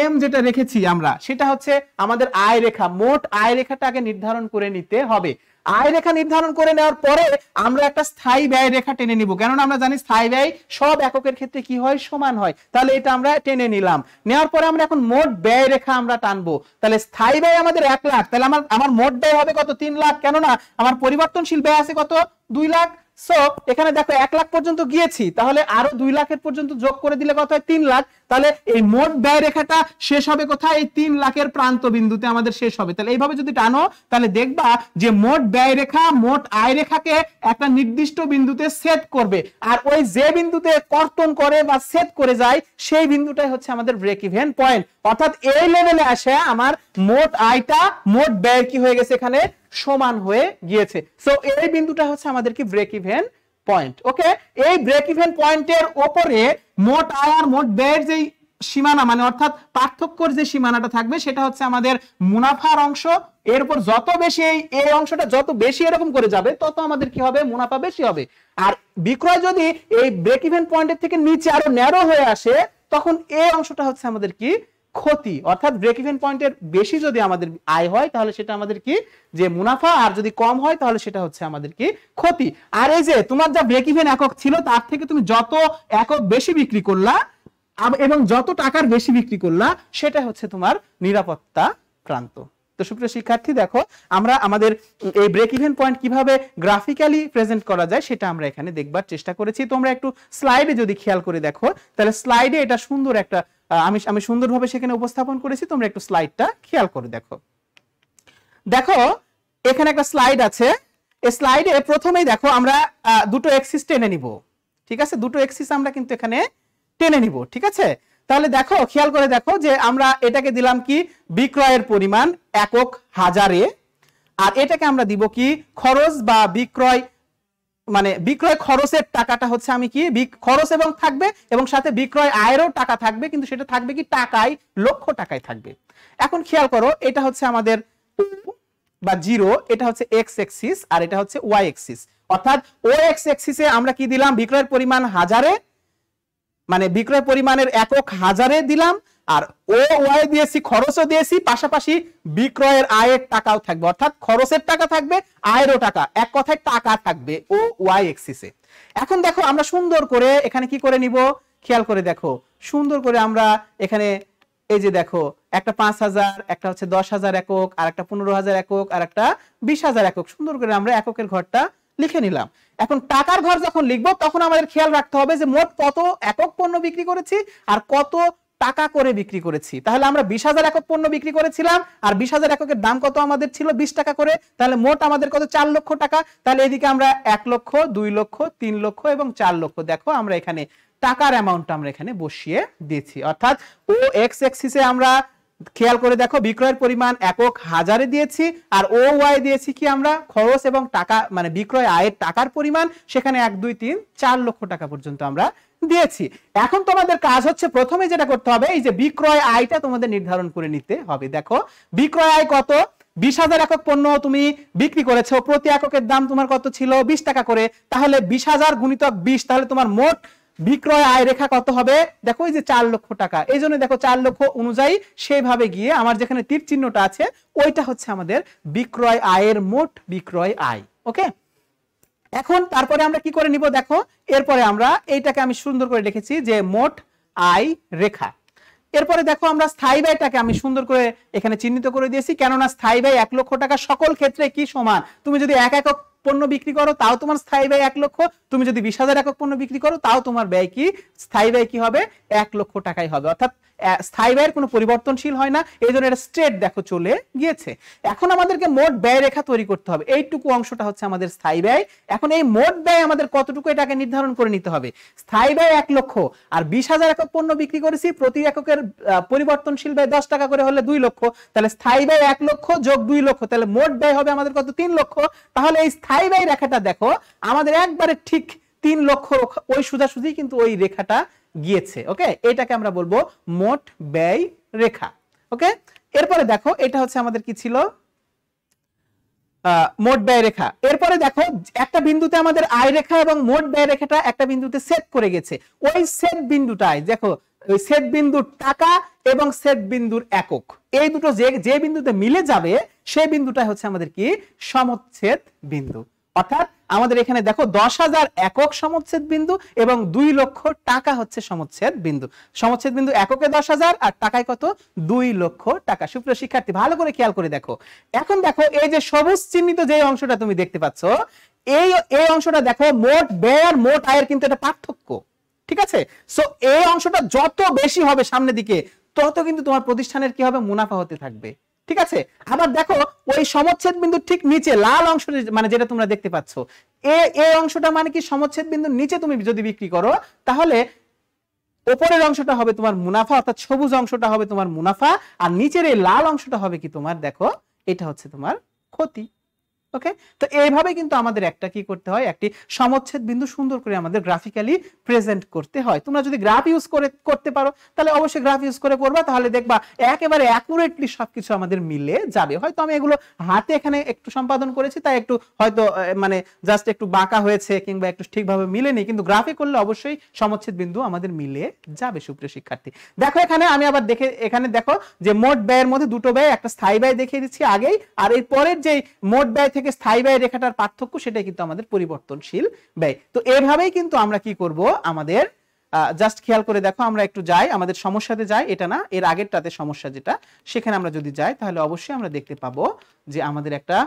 এম যেটা রেখেছি আমরা সেটা হচ্ছে আমাদের আয় রেখা, মোট আয় রেখাটা আগে নির্ধারণ করে নিতে হবে। আয় রেখা নির্ধারণ করে নেওয়ার পরে আমরা একটা স্থায়ী ব্যয় রেখা টেনে নিব, কেননা আমরা জানি স্থায়ী ব্যয় সব এককের ক্ষেত্রে কি হয় সমান হয়। তাহলে এটা আমরা টেনে নিলাম, নেওয়ার পরে আমরা এখন মোট ব্যয় রেখা আমরা টানবো। তাহলে স্থায়ী ব্যয় আমাদের 1 লাখ, তাহলে আমার মোট ব্যয় হবে কত 3 লাখ, কেননা আমার পরিবর্তনশীল ব্যয় আছে কত 2 লাখ। সো এখানে দেখো 1 লাখ পর্যন্ত গিয়েছি, তাহলে আরো 2 লাখের পর্যন্ত যোগ করে দিলে কত হয় 3 লাখ। তাহলে এই মোট ব্যয় রেখাটা শেষ হবে কোথায়, এই 3 লাখের প্রান্ত বিন্দুতে আমাদের শেষ হবে। তাহলে এইভাবে যদি টানো তাহলে দেখবা যে মোট ব্যয় রেখা মোট আয় রেখাকে একটা নির্দিষ্ট বিন্দুতে সেট করবে, আর ওই যে বিন্দুতে কর্তন করে বা সেট করে যায় সেই বিন্দুটাই হচ্ছে আমাদের ব্রেক ইভেন পয়েন্ট। অর্থাৎ এই লেভেলে আসে আমার মোট আয়টা মোট ব্যয় কি হয়ে গেছে এখানে সমান হয়ে গিয়েছে। সো এই বিন্দুটা হচ্ছে আমাদের কি ব্রেক ইভেন পয়েন্ট। ওকে, এই ব্রেক ইভেন পয়েন্টের উপরে মোট আয় আর মোট ব্যয়ের যেই সীমানা, মানে অর্থাৎ পার্থক্যর যে সীমানাটা থাকবে সেটা হচ্ছে আমাদের মুনাফার অংশ। এরপর যত বেশি এই অংশটা যত বেশি এরকম করে যাবে তত আমাদের কি হবে মুনাফা বেশি হবে। আর বিক্রয় যদি এই ব্রেক ইভেন পয়েন্টের থেকে নিচে আরো ন্যারো হয়ে আসে তখন এই অংশটা হচ্ছে আমাদের কি ক্ষতি। অর্থাৎ ব্রেক ইভেন পয়েন্টের বেশি যদি আমাদের আয় হয় তাহলে সেটা আমাদের কি যে মুনাফা, আর যদি কম হয় তাহলে সেটা হচ্ছে আমাদের কি ক্ষতি। আর এই যে তোমার যা ব্রেক ইভেন একক ছিল তার থেকে তুমি যত একক বেশি বিক্রি করলা এবং যত টাকার বেশি বিক্রি করলা সেটা হচ্ছে তোমার নিরাপত্তা প্রান্ত। তো সুপ্রিয় শিক্ষার্থী দেখো আমরা আমাদের এই ব্রেক ইভেন পয়েন্ট কিভাবে গ্রাফিক্যালি প্রেজেন্ট করা যায় সেটা আমরা এখানে দেখবার চেষ্টা করেছি। তোমরা একটু স্লাইডে যদি খেয়াল করে দেখো তাহলে স্লাইডে এটা সুন্দর একটা আমি সুন্দরভাবে সেখানে উপস্থাপন করেছি, তোমরা একটু স্লাইডটা খেয়াল করে দেখো। দেখো এখানে একটা স্লাইড আছে, এই স্লাইডে প্রথমেই দেখো আমরা দুটো এক্সিস টেনে নিব। ঠিক আছে, দুটো এক্সিস আমরা কিন্তু এখানে টেনে নিব। ঠিক আছে, তাহলে দেখো খেয়াল করে দেখো যে আমরা এটাকে দিলাম কি বিক্রয়ের পরিমাণ একক হাজারে, আর এটাকে আমরা দিব কি খরচ বা বিক্রয় মানে বিক্রয় খরচের টাকাটা হচ্ছে আমি কি খরচ এবং থাকবে এবং সাথে বিক্রয় আয়েরও টাকা থাকবে, কিন্তু সেটা থাকবে কি টাকায়, লক্ষ টাকায় থাকবে। এখন খেয়াল করো, এটা হচ্ছে আমাদের বা জিরো, এটা হচ্ছে এক্স এক্সিস আর এটা হচ্ছে ওয়াই এক্সিস। অর্থাৎ ও এক্স এক্সিসে আমরা কি দিলাম, বিক্রয়ের পরিমাণ হাজারে, মানে বিক্রয় পরিমাণের একক হাজারে দিলাম, আর ও ওয়াই দিয়েছি, খরচও দিয়েছি, পাশাপাশি বিক্রয়ের আয়ের টাকাও থাকবে, অর্থাৎ খরচের টাকা থাকবে, আয়েরও টাকা, এক কথায় টাকা থাকবে ও ওয়াই এক্সিসে। এখন দেখো আমরা সুন্দর করে এখানে কি করে নিব, খেয়াল করে দেখো, সুন্দর করে আমরা এখানে এই যে দেখো, একটা 5,000, একটা হচ্ছে 10,000 একক, আর একটা 15,000 একক, আর একটা 20,000 একক, সুন্দর করে আমরা এককের ঘরটা লিখে নিলাম। এখন টাকার ঘর যখন লিখবো তখন আমাদের খেয়াল রাখতে হবে যে মোট কত একক পণ্য বিক্রি করেছি আর কত টাকা করে বিক্রি করেছি। তাহলে আমরা 20,000 একক পণ্য বিক্রি করেছিলাম আর 20,000 এককের দাম কত আমাদের ছিল, 20 টাকা করে, তাহলে মোট আমাদের কত, 4 লক্ষ টাকা। তাহলে এদিকে আমরা 1 লক্ষ, 2 লক্ষ, 3 লক্ষ এবং 4 লক্ষ, দেখো আমরা এখানে টাকার অ্যামাউন্টটা আমরা এখানে বসিয়ে দিয়েছি। অর্থাৎ ও এক্স এক্সিসে আমরা খেয়াল করে দেখো বিক্রয়ের পরিমাণ একক হাজারে দিয়েছি, আর ও ওয়াই দিয়েছি কি আমরা খরচ এবং টাকা, মানে বিক্রয় আয়ের টাকার পরিমাণ, সেখানে 1, 2, 3, 4 লক্ষ টাকা পর্যন্ত আমরা দিয়েছি। এখন তোমাদের কাজ হচ্ছে প্রথমে যেটা করতে হবে, এই যে বিক্রয় আয়টা তোমাদের নির্ধারণ করে নিতে হবে। দেখো বিক্রয় আয় কত, 20,000 একক পণ্য তুমি বিক্রি করেছো, প্রতি এককের দাম তোমার কত ছিল, 20 টাকা করে, তাহলে 20,000 গুণিতক 20, তাহলে তোমার মোট বিক্রয় আয় রেখা কত হবে, দেখো এই যে 4 লক্ষ টাকা। এই জন্য দেখো 4 লক্ষ অনুযায়ী সেভাবে গিয়ে আমার যেখানে তীর চিহ্নটা আছে ওইটা হচ্ছে আমাদের বিক্রয় আয়ের মোট বিক্রয় আয়। ওকে, এখন তারপরে আমরা কি করে নিব, দেখো এরপরে আমরা এইটাকে আমি সুন্দর করে লিখেছি যে মোট আয় রেখা। এরপরে দেখো আমরা স্থায়ী ব্যয়টাকে আমি সুন্দর করে এখানে চিহ্নিত করে দিয়েছি, কেননা স্থায়ী ব্যয় 1 লক্ষ টাকা সকল ক্ষেত্রে কি সমান, তুমি যদি এক একক পণ্য বিক্রি করো তাও তোমার স্থায়ী ব্যয় 1 লক্ষ, তুমি যদি 20,000 একক পণ্য বিক্রি করো তাও তোমার ব্যয় কি, স্থায়ী ব্যয় কি হবে, 1 লক্ষ টাকাই হবে। অর্থাৎ স্থায়ী ব্যয়ের কোনো পরিবর্তনশীল হয় না, এই জন্য এটা স্ট্রেট দেখো চলে গিয়েছে। এখন আমাদেরকে মোট ব্যয় রেখা তৈরি করতে হবে, এইটুকু অংশটা হচ্ছে আমাদের স্থায়ী ব্যয়। এখন এই মোট ব্যয় আমাদের কতটুকু এটাকে নির্ধারণ করে নিতে হবে, স্থায়ী ব্যয় 1 লক্ষ আর 20,000 একক পণ্য বিক্রি করেছি, প্রতি এককের পরিবর্তনশীল ব্যয় 10 টাকা করে হলে 2 লক্ষ, তাহলে স্থায়ী ব্যয় 1 লক্ষ যোগ 2 লক্ষ, তাহলে মোট ব্যয় হবে আমাদের কত, 3 লক্ষ। তাহলে এই স্থায়ী ব্যয় রেখাটা দেখো আমাদের একবারে ঠিক 3 লক্ষ, ওই সোজাসুজি কিন্তু ওই রেখাটা গিয়েছে। ওকে, এটাকে আমরা বলবো মোট ব্যয় রেখা। ওকে, এরপরে দেখো এটা হচ্ছে আমাদের কি ছিল, মোট ব্যয় রেখা। এরপরে দেখো একটা বিন্দুতে আমাদের আয় রেখা এবং মোট ব্যয় রেখাটা একটা বিন্দুতে সেট করে গেছে, ওই সেট বিন্দুটায় দেখো ওই সেট বিন্দুর টাকা এবং সেট বিন্দুর একক, এই দুটো যে বিন্দুতে মিলে যাবে সেই বিন্দুটাই হচ্ছে আমাদের কি, সমচ্ছেদ বিন্দু। অর্থাৎ আমাদের এখানে দেখো 10,000 একক সমচ্ছেদ বিন্দু এবং 2 লক্ষ টাকা হচ্ছে সমচ্ছেদ বিন্দু। সমচ্ছেদ বিন্দু এককে 10,000 আর টাকায় কত, 2 লক্ষ টাকা। সুপ্রিয় শিক্ষার্থী ভালো করে খেয়াল করে দেখো, এখন দেখো এই যে সবুজ চিহ্নিত যে অংশটা তুমি দেখতে পাচ্ছ, এই অংশটা দেখো মোট ব্যয় আর মোট আয়ের কিন্তু এটা পার্থক্য, ঠিক আছে। সো এই অংশটা যত বেশি হবে সামনের দিকে তত কিন্তু তোমার প্রতিষ্ঠানের কি হবে, মুনাফা হতে থাকবে, ঠিক আছে। আবার দেখো ওই সমচ্ছেদ বিন্দুর ঠিক নিচে লাল অংশ, মানে যেটা তোমরা দেখতে পাচ্ছ, এই অংশটা মানে কি, সমচ্ছেদ বিন্দুর নিচে তুমি যদি বিক্রি করো তাহলে উপরের অংশটা হবে তোমার মুনাফা, অর্থাৎ সবুজ অংশটা হবে তোমার মুনাফা, আর নিচের এই লাল অংশটা হবে কি তোমার, দেখো এটা হচ্ছে তোমার ক্ষতি। ওকে, তো এইভাবে কিন্তু আমাদের একটা কি করতে হয়, একটি সমচ্ছেদ বিন্দু সুন্দর করে আমাদের গ্রাফিক্যালি প্রেজেন্ট করতে হয়। তোমরা যদি গ্রাফ ইউজ করতে পারো তাহলে অবশ্যই গ্রাফ ইউজ করে করবা, তাহলে দেখবা একেবারে অ্যাকুরেটলি সবকিছু আমাদের মিলে যাবে। হয়তো আমি এগুলো হাতে এখানে একটু সম্পাদন করেছি তাই একটু হয়তো মানে জাস্ট একটু বাঁকা হয়েছে কিংবা একটু ঠিকভাবে মিলেনি, কিন্তু গ্রাফে করলে অবশ্যই সমচ্ছেদ বিন্দু আমাদের মিলে যাবে। সুপ্রিয় শিক্ষার্থী দেখো এখানে আমি আবার এখানে দেখো যে মোট ব্যয়ের মধ্যে দুটো ব্যয়, একটা স্থায়ী ব্যয় দেখিয়ে দিচ্ছি আগেই, আর এর পরের যে মোট ব্যয় থেকে স্থায়ী ব্যয় রেখাটার পার্থক্য সেটাই কিন্তু আমাদের পরিবর্তনশীল ব্যয়। তো এভাবেই কিন্তু আমরা কি করব, আমাদের জাস্ট খেয়াল করে দেখো, আমরা একটু যাই আমাদের সমস্যাতে যাই, এটা না এর আগেরটাতে সমস্যা যেটা, সেখানে আমরা যদি যাই তাহলে অবশ্যই আমরা দেখতে পাবো যে আমাদের একটা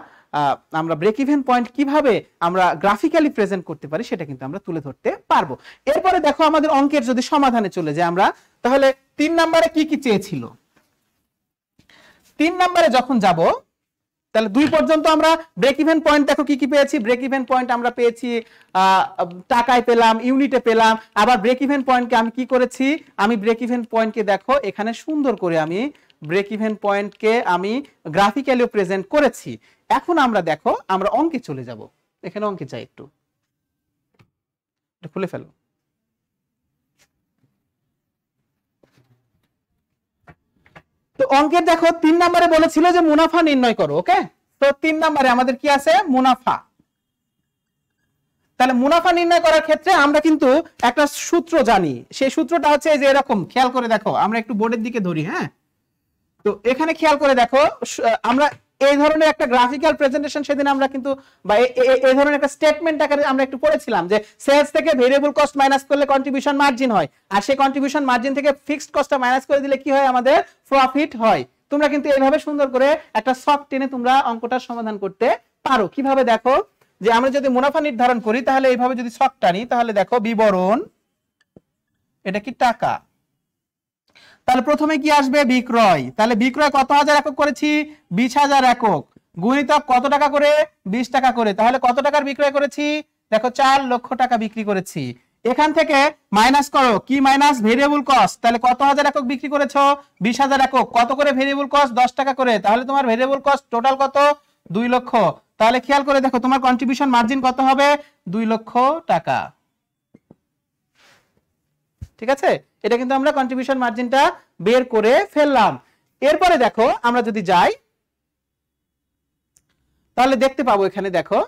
আমরা ব্রেক ইভেন পয়েন্ট কিভাবে আমরা গ্রাফিক্যালি প্রেজেন্ট করতে পারি সেটা কিন্তু আমরা তুলে ধরতে পারবো। এরপরে দেখো আমাদের অঙ্কের যদি সমাধানে চলে যাই আমরা, তাহলে 3 নম্বরে কি কি চেয়েছিল, 3 নম্বরে যখন যাব তাহলে 2 পর্যন্ত আমরা ব্রেক ইভেন পয়েন্ট দেখো কি কি পেয়েছি, ব্রেক ইভেন পয়েন্ট আমরা পেয়েছি টাকায় পেলাম, ইউনিটে পেলাম। আবার ব্রেক ইভেন পয়েন্টকে আমি কি করেছি, আমি ব্রেক ইভেন পয়েন্টকে দেখো এখানে সুন্দর করে আমি ব্রেক ইভেন পয়েন্টকে আমি গ্রাফিক্যালি প্রেজেন্ট করেছি। এখন আমরা দেখো আমরা অঙ্কে চলে যাব, এখানে অঙ্কে যাই একটু। এটা খুলে ফেলো। তো অঙ্কের দেখো 3 নম্বরে বলেছিল যে মুনাফা নির্ণয় করো। ওকে, তো 3 নম্বরে আমাদের কি আছে? মুনাফা। তাহলে মুনাফা নির্ণয় করার ক্ষেত্রে আমরা কিন্তু একটা সূত্র জানি। সেই সূত্রটা হচ্ছে যে এরকম, খেয়াল করে দেখো, আমরা একটু বোর্ডের দিকে ধরি। হ্যাঁ, তো এখানে খেয়াল করে দেখো, আমরা এই ধরনের একটা গ্রাফিক্যাল প্রেজেন্টেশন সেদিন আমরা কিন্তু, বা এই ধরনের একটা স্টেটমেন্ট আকারে আমরা একটু পড়েছিলাম যে সেলস থেকে ভেরিয়েবল কস্ট মাইনাস করলে কন্ট্রিবিউশন মার্জিন হয়, আর সেই কন্ট্রিবিউশন মার্জিন থেকে ফিক্সড কস্টটা মাইনাস করে দিলে কি হয়? আমাদের প্রফিট হয়। তোমরা কিন্তু এইভাবে সুন্দর করে একটা ছক টেনে তোমরা অঙ্কটা সমাধান করতে পারো। কিভাবে? দেখো, যে আমরা যদি মুনাফা নির্ধারণ করি তাহলে এইভাবে যদি ছক টানি, তাহলে দেখো বিবরণ, এটা কি টাকা, তাহলে প্রথমে কি আসবে? বিক্রয়। তাহলে বিক্রয় কত হাজার একক করেছি? 20,000 একক, গুণিতক কত টাকা করে? 20 টাকা করে। তাহলে কত টাকার বিক্রয় করেছি? দেখো 4 লক্ষ টাকা বিক্রি করেছি। এখান থেকে মাইনাস করো, কি মাইনাস? Variable cost. তাহলে কত হাজার একক বিক্রি করেছো? 20,000 একক। কত করে ভেরিয়েবল কস্ট? 10 টাকা করে। তাহলে তোমার ভেরিয়েবল কস্ট টোটাল কত? 2 লক্ষ। তাহলে খেয়াল করে দেখো তোমার কন্ট্রিবিউশন মার্জিন কত হবে? 2 লক্ষ টাকা। ঠিক আছে, এটা কিন্তু আমরা কন্ট্রিবিউশন মার্জিনটা বের করে ফেললাম। এরপরে দেখো আমরা যদি যাই তাহলে দেখতে পাবো, এখানে দেখো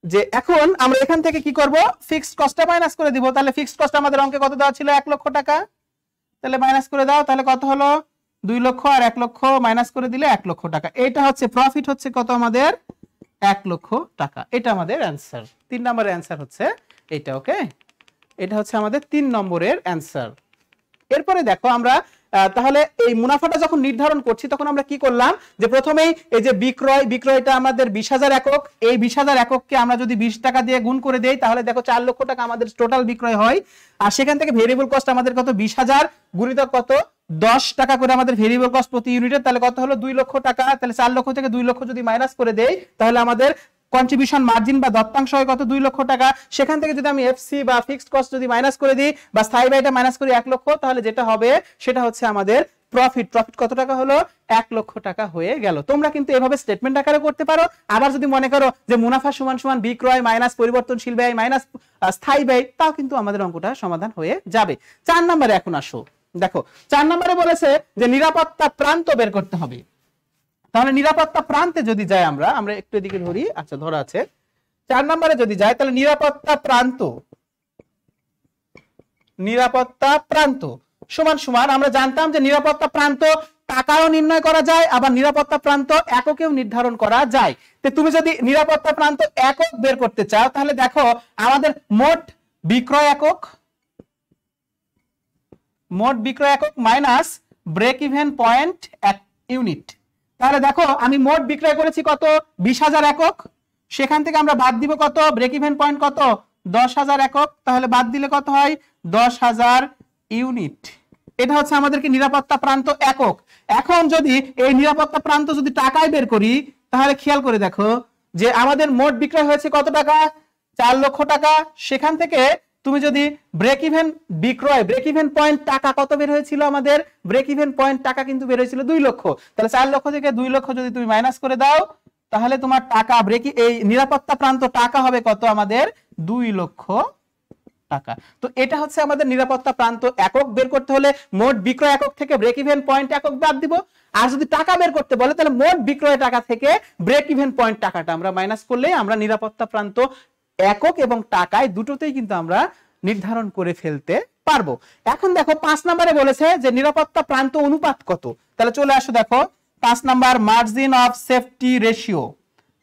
যে এখন আমরা এখান থেকে কি করব? ফিক্সড কস্টটা মাইনাস করে দিব। তাহলে ফিক্সড কস্ট আমাদের অঙ্কে কত দেওয়া ছিল? 1 লক্ষ টাকা। তাহলে মাইনাস করে দাও, তাহলে কত হলো? 2 লক্ষ, আর 1 লক্ষ মাইনাস করে দিলে 1 লক্ষ টাকা। এটা হচ্ছে প্রফিট, হচ্ছে কত আমাদের? 1 লক্ষ টাকা। এটা আমাদের অ্যান্সার। 3 নম্বরের অ্যান্সার হচ্ছে এটা। ওকে, এটা হচ্ছে আমাদের 3 নম্বরের অ্যান্সার। এরপরে দেখো আমরা তাহলে এই মুনাফাটা যখন নির্ধারণ করছি তখন আমরা কি করলাম? যে প্রথমেই এই যে বিক্রয়টা আমাদের 20,000 একক, এই 20,000 একককে আমরা যদি 20 টাকা দিয়ে গুণ করে দেই তাহলে দেখো 4 লক্ষ টাকা আমাদের টোটাল বিক্রয় হয়। আর সেখান থেকে ভেরিয়েবল কস্ট আমাদের কত? 20,000 গুণিতক কত? 10 টাকা করে আমাদের ভেরিয়েবল কস্ট প্রতি ইউনিটের। তাহলে কত হলো? 2 লক্ষ টাকা। তাহলে 4 লক্ষ থেকে 2 লক্ষ যদি মাইনাস করে দেই তাহলে আমাদের কন্ট্রিবিউশন মার্জিন বা দত্তাংশ হয় কত? 2 লক্ষ টাকা। সেখান থেকে যদি আমি এফসি বা ফিক্সড কস্ট যদি মাইনাস করে দিই বা স্থায়ী ব্যয়টা মাইনাস করি 1 লক্ষ, তাহলে যেটা হবে সেটা হচ্ছে আমাদের প্রফিট। প্রফিট কত টাকা হলো? 1 লক্ষ টাকা হয়ে গেল। তোমরা কিন্তু এভাবে স্টেটমেন্ট আকারে করতে পারো। আবার যদি মনে করো যে মুনাফা সমান সমান বিক্রয় মাইনাস পরিবর্তনশীল ব্যয় মাইনাস স্থায়ী ব্যয়, তাও কিন্তু আমাদের অঙ্কটা সমাধান হয়ে যাবে। 4 নম্বরে এখন আসো। দেখো 4 নম্বরে বলেছে যে নিরাপত্তা প্রান্ত বের করতে হবে। তাহলে নিরাপত্তা প্রান্তে যদি যাই আমরা একটু এদিকে ধরি, আচ্ছা ধরা আছে। 4 নম্বরে যদি যাই তাহলে নিরাপত্তা প্রান্ত সমান সমান, আমরা জানতাম যে নিরাপত্তা প্রান্ত টাকাও নির্ণয় করা যায়, আবার নিরাপত্তা প্রান্ত এককেও নির্ধারণ করা যায়। তো তুমি যদি নিরাপত্তা প্রান্ত একক বের করতে চাও তাহলে দেখো আমাদের মোট বিক্রয় একক minus break even point unit. তাহলে দেখো আমি মোট বিক্রয় করেছি কত? 20,000 একক। সেখান থেকে আমরা বাদ দিব কত? ব্রেক ইভেন পয়েন্ট কত? 10,000 একক। তাহলে বাদ দিলে কত হয়? 10,000 ইউনিট। এটা হচ্ছে আমাদেরকে নিরাপত্তা প্রান্ত একক। এখন যদি এই নিরাপত্তা প্রান্ত যদি টাকায় বের করি তাহলে খেয়াল করে দেখো যে আমাদের মোট বিক্রয় হয়েছে কত টাকা? 4 লক্ষ টাকা। সেখান থেকে তুমি যদি ব্রেক ইভেন পয়েন্ট টাকা কত বের হয়েছিল? আমাদের ব্রেক ইভেন পয়েন্ট টাকা কিন্তু বের হয়েছিল 2 লক্ষ। তাহলে 4 লক্ষ থেকে 2 লক্ষ যদি তুমি মাইনাস করে দাও তাহলে তোমার টাকা এই নিরাপত্তা প্রান্ত টাকা হবে কত? আমাদের 2 লক্ষ টাকা। তো এটা হচ্ছে আমাদের নিরাপত্তা প্রান্ত একক। বের করতে হলে মোট বিক্রয় একক থেকে ব্রেক ইভেন পয়েন্ট একক বাদ দিব। আর যদি টাকা বের করতে বলে তাহলে মোট বিক্রয় টাকা থেকে ব্রেক ইভেন পয়েন্ট টাকাটা আমরা মাইনাস করলেই আমরা নিরাপত্তা প্রান্ত একক এবং টাকায় দুটোতেই কিন্তু আমরা নির্ধারণ করে ফেলতে পারবো। এখন দেখো 5 নম্বরে বলেছে যে নিরাপত্তা প্রান্ত অনুপাত কত। তাহলে চলে আসো, দেখো 5 number margin of safety ratio.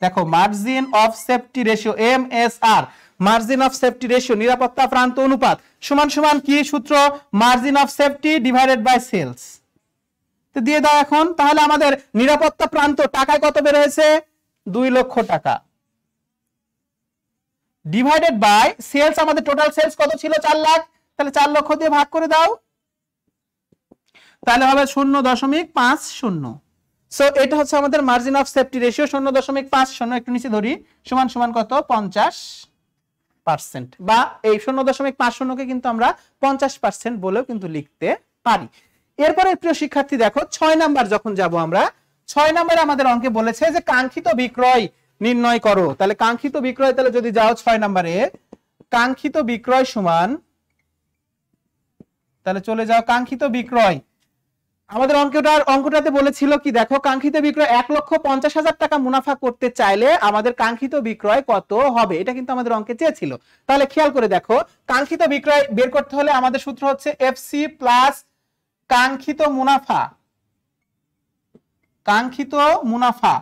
দেখো margin of safety ratio, MSR, margin of safety ratio, নিরাপত্তা প্রান্ত অনুপাত সমান সমান কি সূত্র? Margin of safety divided by sales. তো দিয়ে দাও এখন। তাহলে আমাদের নিরাপত্তা প্রান্ত টাকায় কত বের হয়েছে? 2 লক্ষ টাকা, ডিভাইডেড বাই সেলস, আমাদের টোটাল সেলস কত ছিল? 4 লাখ। তাহলে 4 লক্ষ দিয়ে ভাগ করে দাও, তাহলে হবে 0.50। সো এটা হচ্ছে আমাদের মার্জিন অফ সেফটি রেশিও 0.50, একটু নিচে ধরি, সমান সমান কত? 50%। বা এই 0.50 কে কিন্তু আমরা 50% বলেও কিন্তু লিখতে পারি। এরপরে প্রিয় শিক্ষার্থী দেখো 6 নাম্বার যখন যাব আমরা, 6 নম্বরে আমাদের অঙ্কে বলেছে যে কাঙ্ক্ষিত বিক্রয় নির্ণয় করো। তাহলে কাঙ্ক্ষিত বিক্রয়, তাহলে যদি যাও 6 নম্বরে, কাঙ্ক্ষিত বিক্রয় সমান, তাহলে চলে যাও কাঙ্ক্ষিত বিক্রয়। আমাদের অঙ্কটাতে বলেছিল কি, দেখো কাঙ্ক্ষিত বিক্রয় 1,50,000 টাকা মুনাফা করতে চাইলে আমাদের কাঙ্ক্ষিত বিক্রয় কত হবে, এটা কিন্তু আমাদের অঙ্কে চেয়েছিল। তাহলে খেয়াল করে দেখো, কাঙ্ক্ষিত বিক্রয় বের করতে হলে আমাদের সূত্র হচ্ছে এফসি প্লাস কাঙ্ক্ষিত মুনাফা, কাঙ্ক্ষিত মুনাফা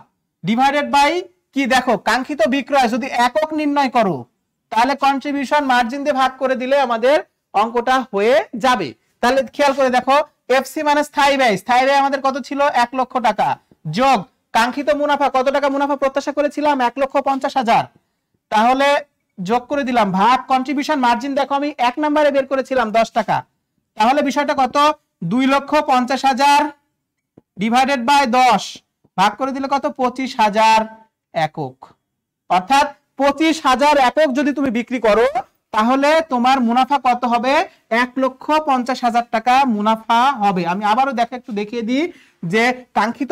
ডিভাইডেড বাই কি, দেখো কাঙ্ক্ষিত বিক্রয় যদি একক নির্ণয় করো তাহলে কন্ট্রিবিউশন মার্জিন দিয়ে ভাগ করে দিলে আমাদের অঙ্কটা হয়ে যাবে। তাহলে খেয়াল করে দেখো, এফসি মানে স্থায়ী ব্যয়, স্থায়ী ব্যয় আমাদের কত ছিল 1 লক্ষ টাকা, যোগ কাঙ্ক্ষিত মুনাফা, কত টাকা মুনাফা প্রত্যাশা করেছিলাম 1,50,000, তাহলে যোগ করে দিলাম ভাগ কন্ট্রিবিউশন মার্জিন, দেখো আমি 1 নম্বরে বের করেছিলাম 10 টাকা, তাহলে বিষয়টা কত 2,50,000 ডিভাইডেড বাই 10 ভাগ করে দিলে কত 25,000 একক, অর্থাৎ 25,000 একক যদি তুমি বিক্রি করো তাহলে তোমার মুনাফা কত হবে 1,50,000 টাকা মুনাফা হবে। আমি আবারও দেখো একটু দেখিয়ে দিই যে কাঙ্ক্ষিত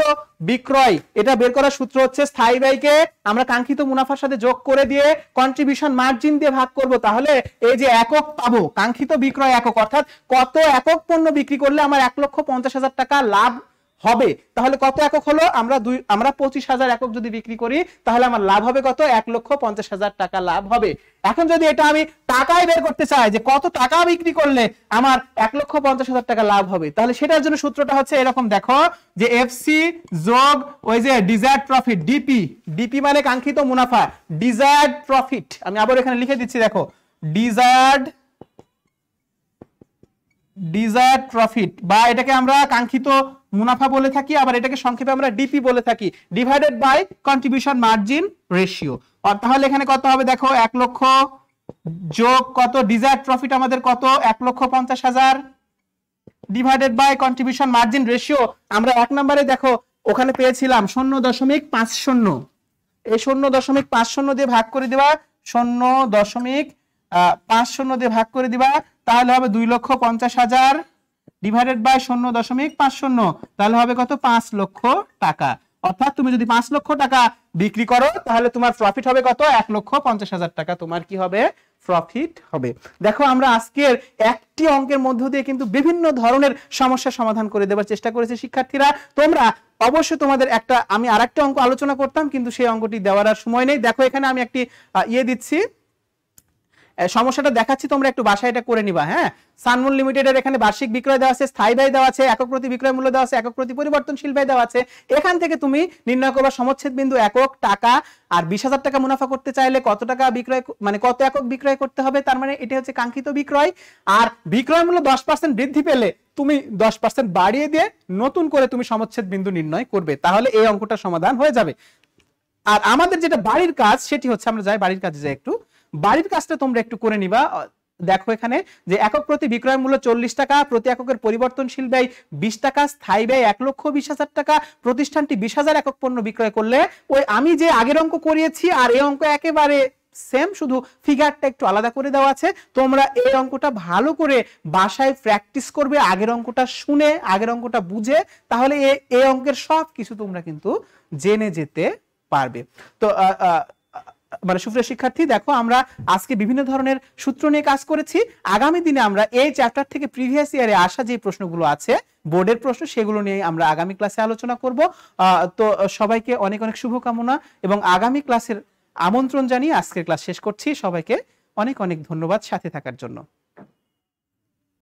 বিক্রয় এটা বের করার সূত্র হচ্ছে স্থায়ী ব্যয়কে আমরা কাঙ্ক্ষিত মুনাফার সাথে যোগ করে দিয়ে কন্ট্রিবিউশন মার্জিন দিয়ে ভাগ করব, তাহলে এই যে একক পাবো কাঙ্ক্ষিত বিক্রয় একক, অর্থাৎ কত একক পণ্য বিক্রি করলে আমার 1,50,000 টাকা লাভ হবে, তাহলে কত একক হলো, আমরা 25,000 একক যদি বিক্রি করি তাহলে আমার লাভ হবে কত 1,50,000 টাকা লাভ হবে। এখন যদি এটা আমি টাকায় বের করতে চাই যে কত টাকা বিক্রি করলে আমার 1,50,000 টাকা লাভ হবে, তাহলে সেটার জন্য সূত্রটা হচ্ছে এরকম, দেখো যে এফসি যোগ ওই যে ডিজায়ার্ড প্রফিট ডিপি, ডিপি মানে কাঙ্ক্ষিত মুনাফা, ডিজায়ার্ড প্রফিট আমি আবার এখানে লিখে দিচ্ছি, দেখো ডিজায়ার্ড প্রফিট বা এটাকে আমরা কাঙ্ক্ষিত মুনাফা বলে থাকি, আবার এটাকে সংক্ষেপে আমরা ডিপি বলে থাকি, divided by contribution margin ratio. তাহলে এখানে কত হবে দেখো 1 লক্ষ যোগ কত ডিজায়ার্ড প্রফিট আমাদের কত 1,50,000 divided by contribution margin ratio, আমরা 1 নম্বরে দেখো ওখানে পেয়েছিলাম 0.50, এই 0.50 দিয়ে ভাগ করে দেওয়া, 0.50 দিয়ে ভাগ করে দিবা, তাহলে হবে 2,50,000 ডিভাইডেড বাই 0.50, তাহলে হবে কত 5 লক্ষ টাকা। অর্থাৎ তুমি যদি 5 লক্ষ টাকা বিক্রি করো তাহলে তোমার প্রফিট হবে কত 1,50,000 টাকা, তোমার কি হবে প্রফিট হবে। দেখো আমরা আজকের একটি অঙ্কের মধ্য দিয়ে কিন্তু বিভিন্ন ধরনের সমস্যার সমাধান করে দেওয়ার চেষ্টা করেছি শিক্ষার্থীরা। তোমরা অবশ্যই তোমাদের আমি আরেকটা অঙ্ক আলোচনা করতাম কিন্তু সেই অঙ্কটি দেওয়ার আর সময় নেই। দেখো এখানে আমি একটি দিচ্ছি, সমস্যাটা দেখাচ্ছি, তোমরা একটু বাসায় এটা করে নিবা। হ্যাঁ, সানমুন লিমিটেডের এখানে বার্ষিক বিক্রয় দেওয়া আছে, স্থায়ী ব্যয় দেওয়া আছে, একক প্রতি বিক্রয় মূল্য দেওয়া আছে, একক প্রতি পরিবর্তনশীল ব্যয় দেওয়া আছে। এখান থেকে তুমি নির্ণয় করবা সমচ্ছেদ বিন্দু একক টাকা, আর 20,000 টাকা মুনাফা করতে চাইলে কত টাকা বিক্রয় মানে কত একক বিক্রয় করতে হবে, তার মানে এটা হচ্ছে কাঙ্ক্ষিত বিক্রয়। আর বিক্রয় মূল্য 10% বৃদ্ধি পেলে তুমি 10% বাড়িয়ে দিয়ে নতুন করে তুমি সমচ্ছেদ বিন্দু নির্ণয় করবে, তাহলে এই অঙ্কটা সমাধান হয়ে যাবে। আর আমাদের যেটা বাড়ির কাজ সেটি হচ্ছে, আমরা যাই বাড়ির কাজে যাই, একটু বাড়ির কাজটা তোমরা একটু করে নিবা। দেখো এখানে যে একক প্রতি বিক্রয় মূল্য 40 টাকা, প্রতি এককের পরিবর্তনশীল ব্যয় 20 টাকা, স্থায়ী ব্যয় 1,20,000 টাকা, প্রতিষ্ঠানটি 20,000 একক পণ্য বিক্রয় করলে, ওই আমি যে আগের অঙ্ক করিয়েছি আর এই অঙ্ক একেবারে সেম, শুধু ফিগারটা একটু আলাদা করে দেওয়া আছে। তোমরা এই অঙ্কটা ভালো করে বাসায় প্র্যাকটিস করবে, আগের অঙ্কটা শুনে আগের অঙ্কটা বুঝে, তাহলে এই অঙ্কের সব কিছু তোমরা কিন্তু জেনে যেতে পারবে। তো মানে সুপ্রিয় শিক্ষার্থী, দেখো আমরা আজকে বিভিন্ন ধরনের সূত্র নিয়ে কাজ করেছি। আগামী দিনে আমরা এই চ্যাপ্টার থেকে প্রিভিয়াস ইয়ারে আসা যে প্রশ্নগুলো আছে বোর্ডের প্রশ্ন, সেগুলো নিয়ে আমরা আগামী ক্লাসে আলোচনা করব। তো সবাইকে অনেক অনেক শুভকামনা এবং আগামী ক্লাসের আমন্ত্রণ জানিয়ে আজকের ক্লাস শেষ করছি। সবাইকে অনেক অনেক ধন্যবাদ সাথে থাকার জন্য।